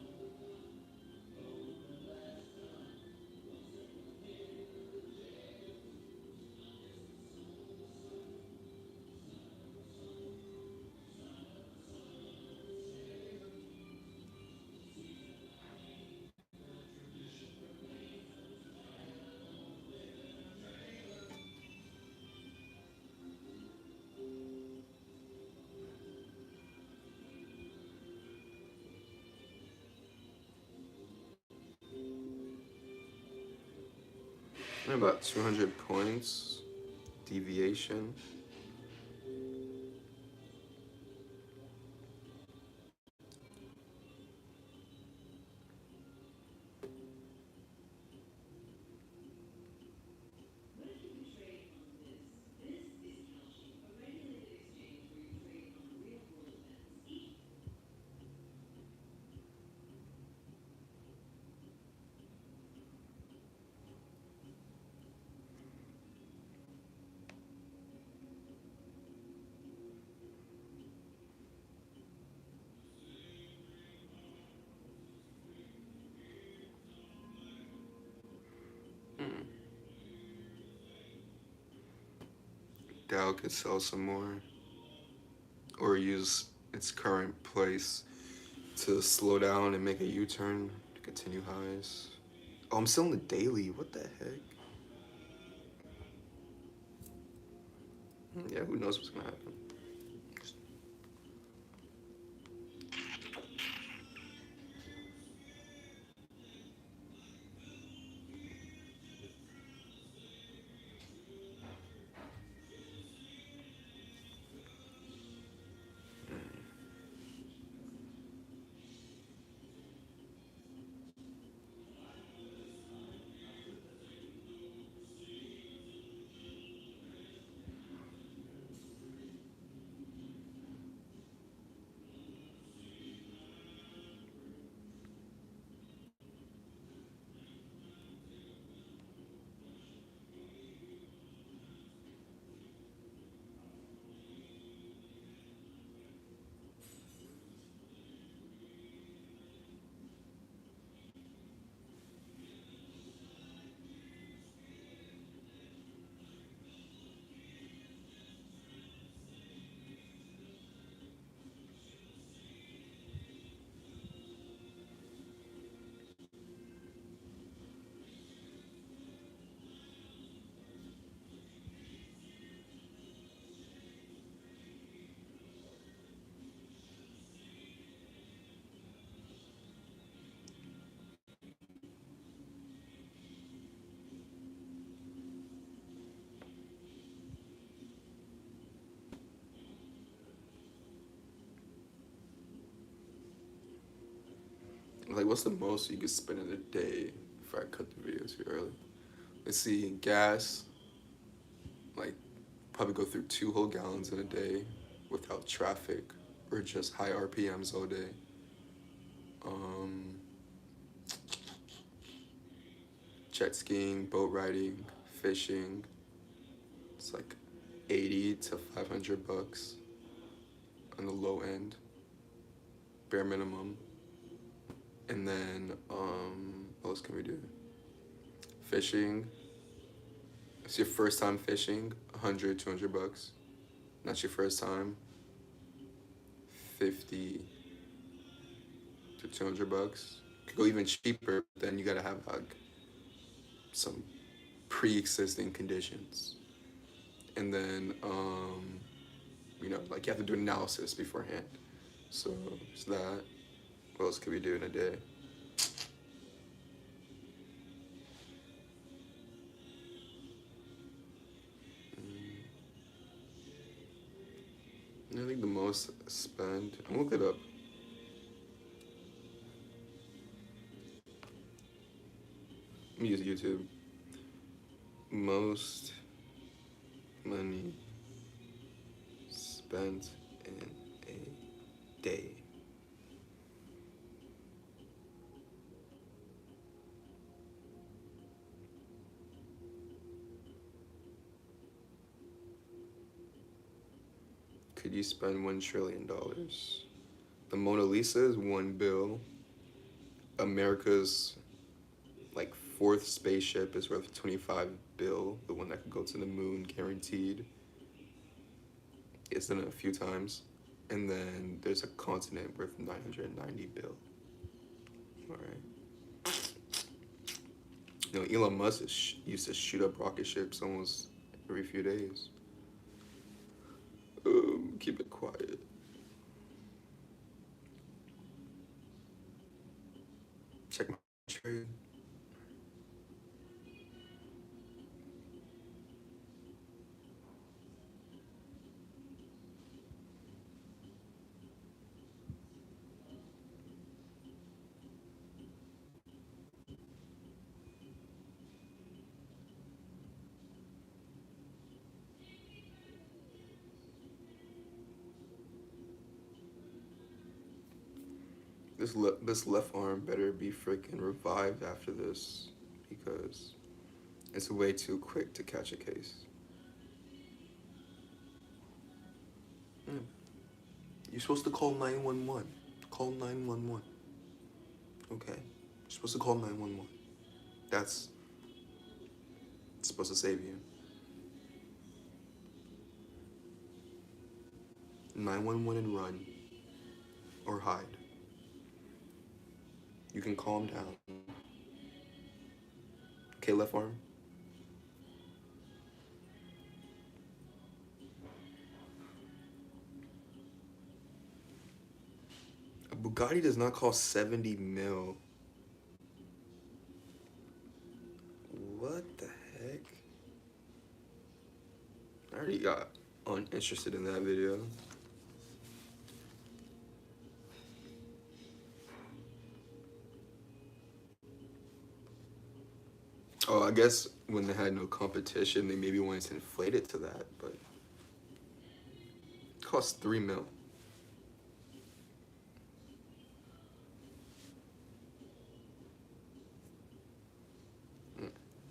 About 200 points deviation. Dow could sell some more, or use its current place to slow down and make a U-turn to continue highs. Oh, I'm still in the daily. What the heck? Yeah, who knows what's gonna happen? like, what's the most you could spend in a day if I cut the video too early? Let's see, gas, like, probably go through 2 whole gallons in a day without traffic or just high RPMs all day. Um, Jet skiing, boat riding, fishing. It's like 80 to 500 bucks on the low end, bare minimum. And then, what else can we do? Fishing. It's your first time fishing, 100, 200 bucks. Not your first time, 50 to 200 bucks. Could go even cheaper, but then you gotta have like some pre-existing conditions. And then, like you have to do analysis beforehand. So it's that. What else could we do in a day? I think the most spend. I'm gonna look it up. Let me use YouTube. Most money spent in a day. Could you spend $1 trillion? The Mona Lisa is $1 billion. America's like fourth spaceship is worth $25 billion. The one that could go to the moon, guaranteed. It's done it a few times. And then there's a continent worth $990 billion. All right. Elon Musk used to shoot up rocket ships almost every few days. Keep it quiet. Check my trade. This left arm better be freaking revived after this because it's way too quick to catch a case. Yeah. You're supposed to call 911. Call 911. Okay. You're supposed to call 911. That's supposed to save you. 911 and run or hide. You can calm down. Okay, left arm. A Bugatti does not cost 70 mil. What the heck? I already got uninterested in that video. Oh, I guess when they had no competition, they maybe wanted to inflate it to that, but it costs 3 mil.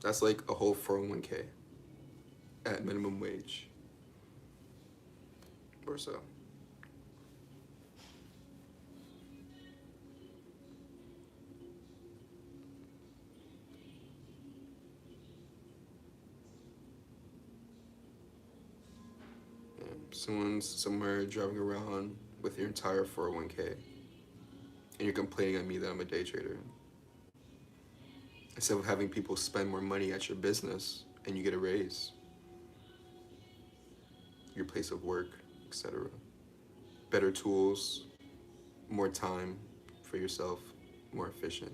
That's like a whole 401k at minimum wage or so. Yeah. Someone's somewhere driving around with your entire 401k and you're complaining at me that I'm a day trader. Instead of having people spend more money at your business and you get a raise, your place of work, etc. Better tools, more time for yourself, more efficient.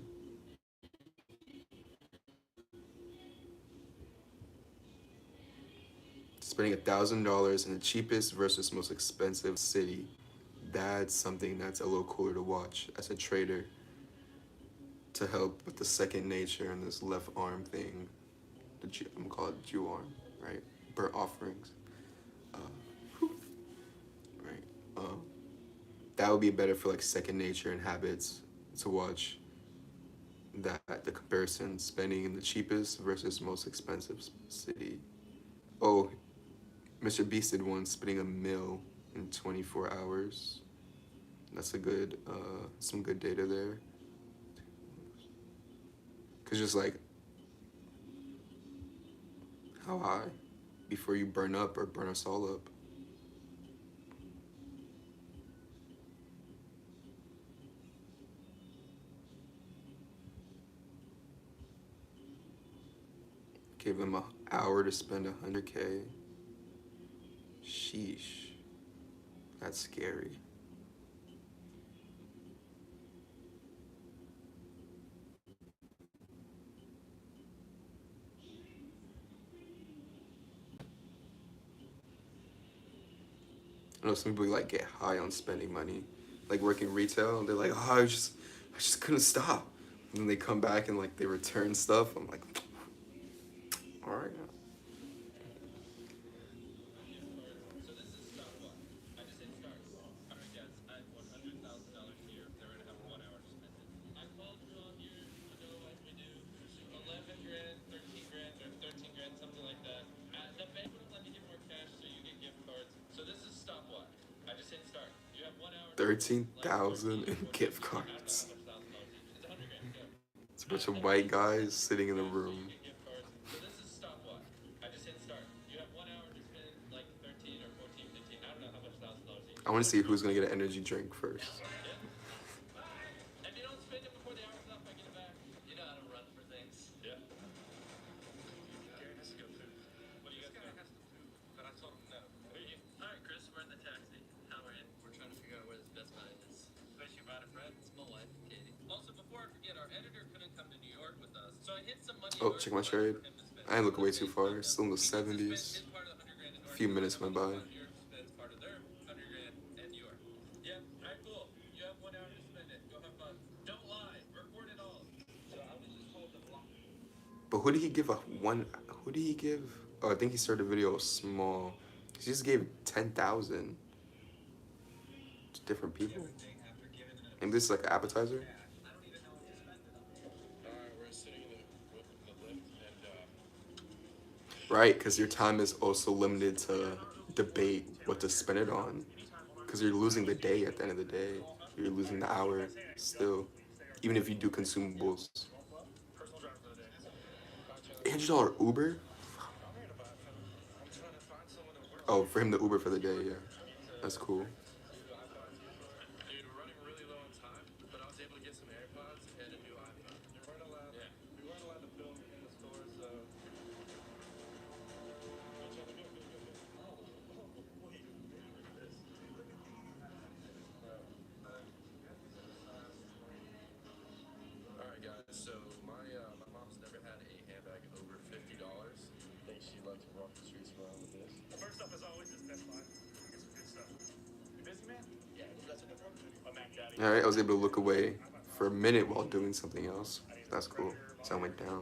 Spending $1,000 in the cheapest versus most expensive city, that's something that's a little cooler to watch as a trader. to help with the second nature and this left arm thing. I'm gonna call it Jew arm, right? Burnt offerings, uh, right? That would be better for like second nature and habits to watch that the comparison spending in the cheapest versus most expensive city. Oh, Mr. Beast did one spending a mil in 24 hours. That's a good, some good data there. Cause just like how high before you burn up or burn us all up. Gave him an hour to spend 100K. Sheesh, that's scary. I know some people like get high on spending money, like working retail, and they're like, oh, I just couldn't stop. And then they come back and like they return stuff. I'm like, all right. $13,000 in gift cards. It's a bunch of white guys sitting in the room. I want to see who's gonna get an energy drink first. Oh, check my trade. I didn't look way too far. Still in the 70s. A few minutes went by. But who did he give a one? Who did he give? Oh, I think he started the video small. He just gave 10,000 to different people. And this is like an appetizer. Right, because your time is also limited to debate what to spend it on. Because you're losing the day at the end of the day. You're losing the hour still, even if you do consumables. $800 Uber? Oh, for him to Uber for the day, yeah. That's cool. Alright, I was able to look away for a minute while doing something else. That's cool. So I went down.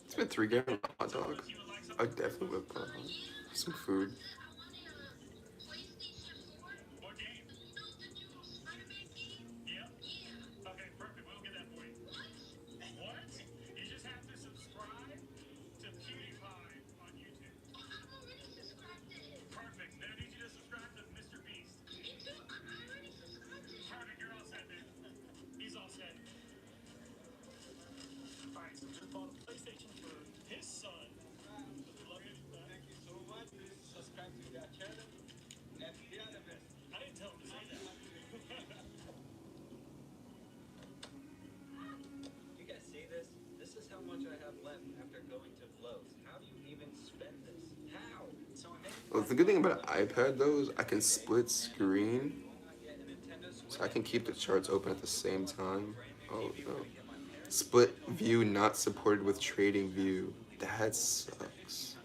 It's been 3 grand on a hot dog. I definitely would some food. Well, the good thing about an iPad though is I can split screen, so I can keep the charts open at the same time. Oh no. Split view not supported with trading view. That sucks.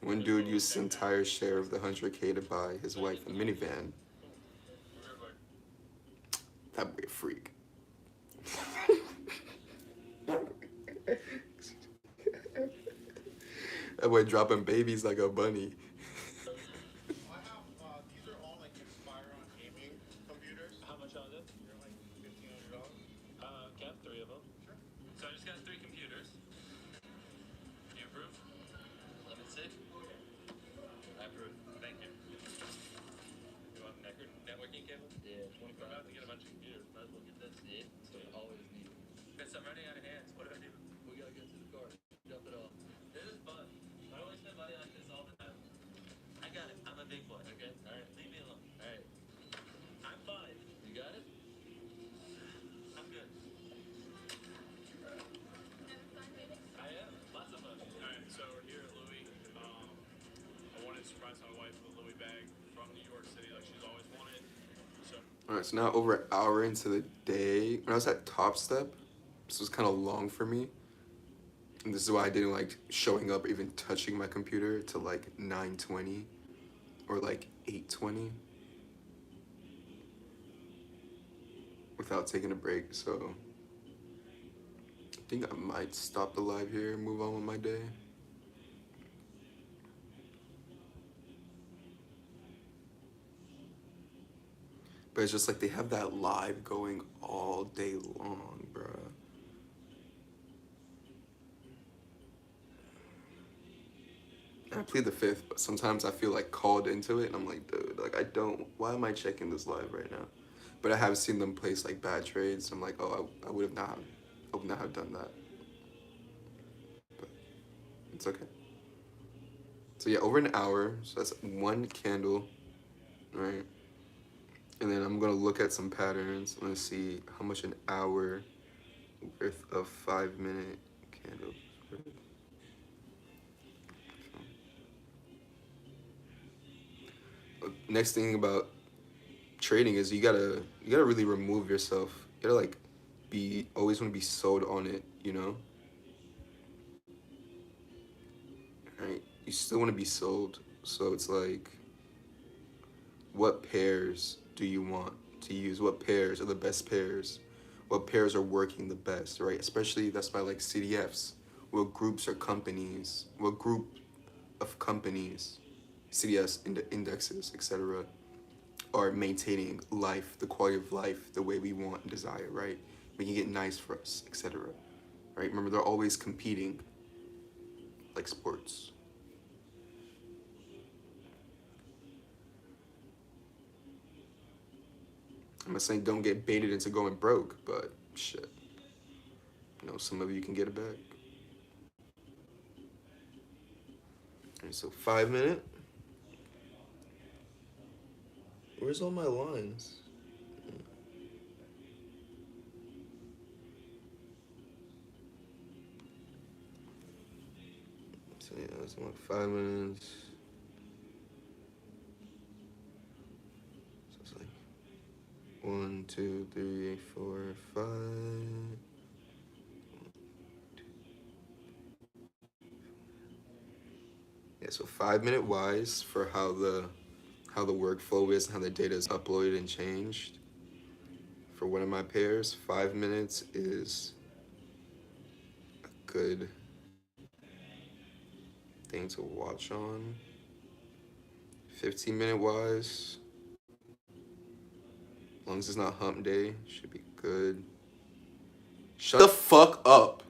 One dude used his entire share of the 100K to buy his wife a minivan. That'd be a freak. That boy dropping babies like a bunny. Alright, so now over an hour into the day, when I was at Top Step, this was kind of long for me. And this is why I didn't like showing up, even touching my computer to like 9:20 or like 8:20 without taking a break. So I think I might stop the live here and move on with my day. But it's just like they have that live going all day long, bruh. I plead the fifth, but sometimes I feel like called into it, and I'm like, dude, like why am I checking this live right now? But I have seen them place like bad trades. So I'm like, oh, I would not have done that. But it's okay. So yeah, over an hour. So that's one candle, right? And then I'm gonna look at some patterns. I'm gonna see how much an hour worth of 5-minute candles. Next thing about trading is you gotta really remove yourself. You gotta like always want to be sold on it, you know? Right? You still want to be sold. So it's like, what pairs do you want to use? What pairs are the best pairs? What pairs are working the best, right? Especially that's by like CDFs. What groups or companies? What group of companies, CDS indexes, etc., are maintaining life, the quality of life, the way we want and desire, right? Making it nice for us, etc. Right? Remember, they're always competing, like sports. I'm not saying don't get baited into going broke, but shit. You know, some of you can get it back. Alright, so 5-minute. Where's all my lines? So yeah, that's about 5 minutes. So it's like 1, 2, 3, 4, 5. Yeah, so 5-minute wise for how the workflow is and how the data is uploaded and changed. For one of my pairs, 5 minutes is a good thing to watch on. 15-minute wise, as long as it's not hump day, should be good. Shut the fuck up.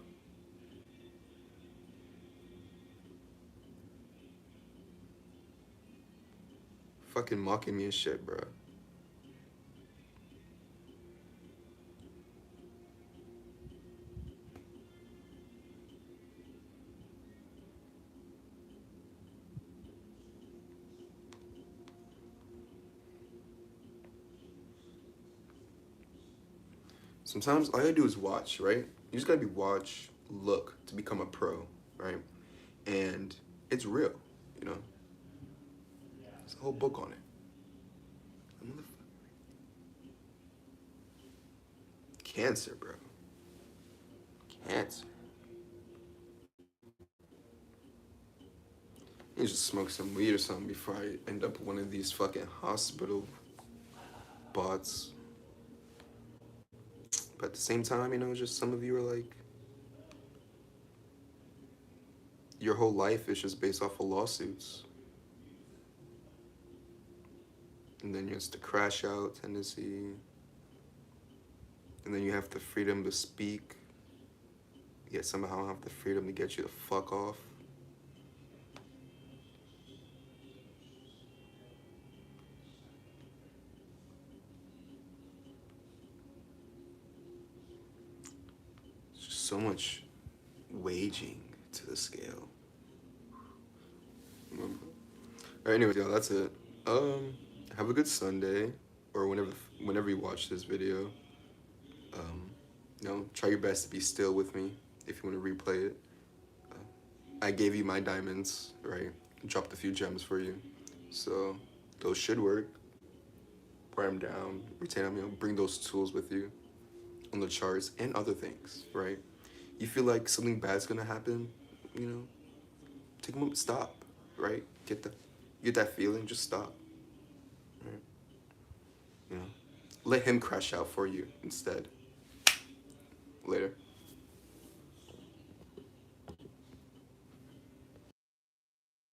Fucking mocking me and shit, bro. Sometimes all you gotta do is watch, right? You just gotta be watch, look to become a pro, right? And it's real, you know? There's a whole book on it. Cancer, bro. Cancer. You just smoke some weed or something before I end up one of these fucking hospital bots. But at the same time, you know, just some of you are like, your whole life is just based off of lawsuits. And then it's the crash out tendency. And then you have the freedom to speak, yet somehow have the freedom to get you to fuck off. It's just so much waging to the scale. Remember? Alright, anyways, y'all, that's it. Have a good Sunday, or whenever you watch this video. You know, try your best to be still with me if you want to replay it. I gave you my diamonds, right? Dropped a few gems for you, so those should work. Write them down, retain them, you know, bring those tools with you on the charts and other things, right? You feel like something bad's gonna happen, you know, take a moment, stop, right? Get that feeling, just stop, right? You know, let him crash out for you instead. Later.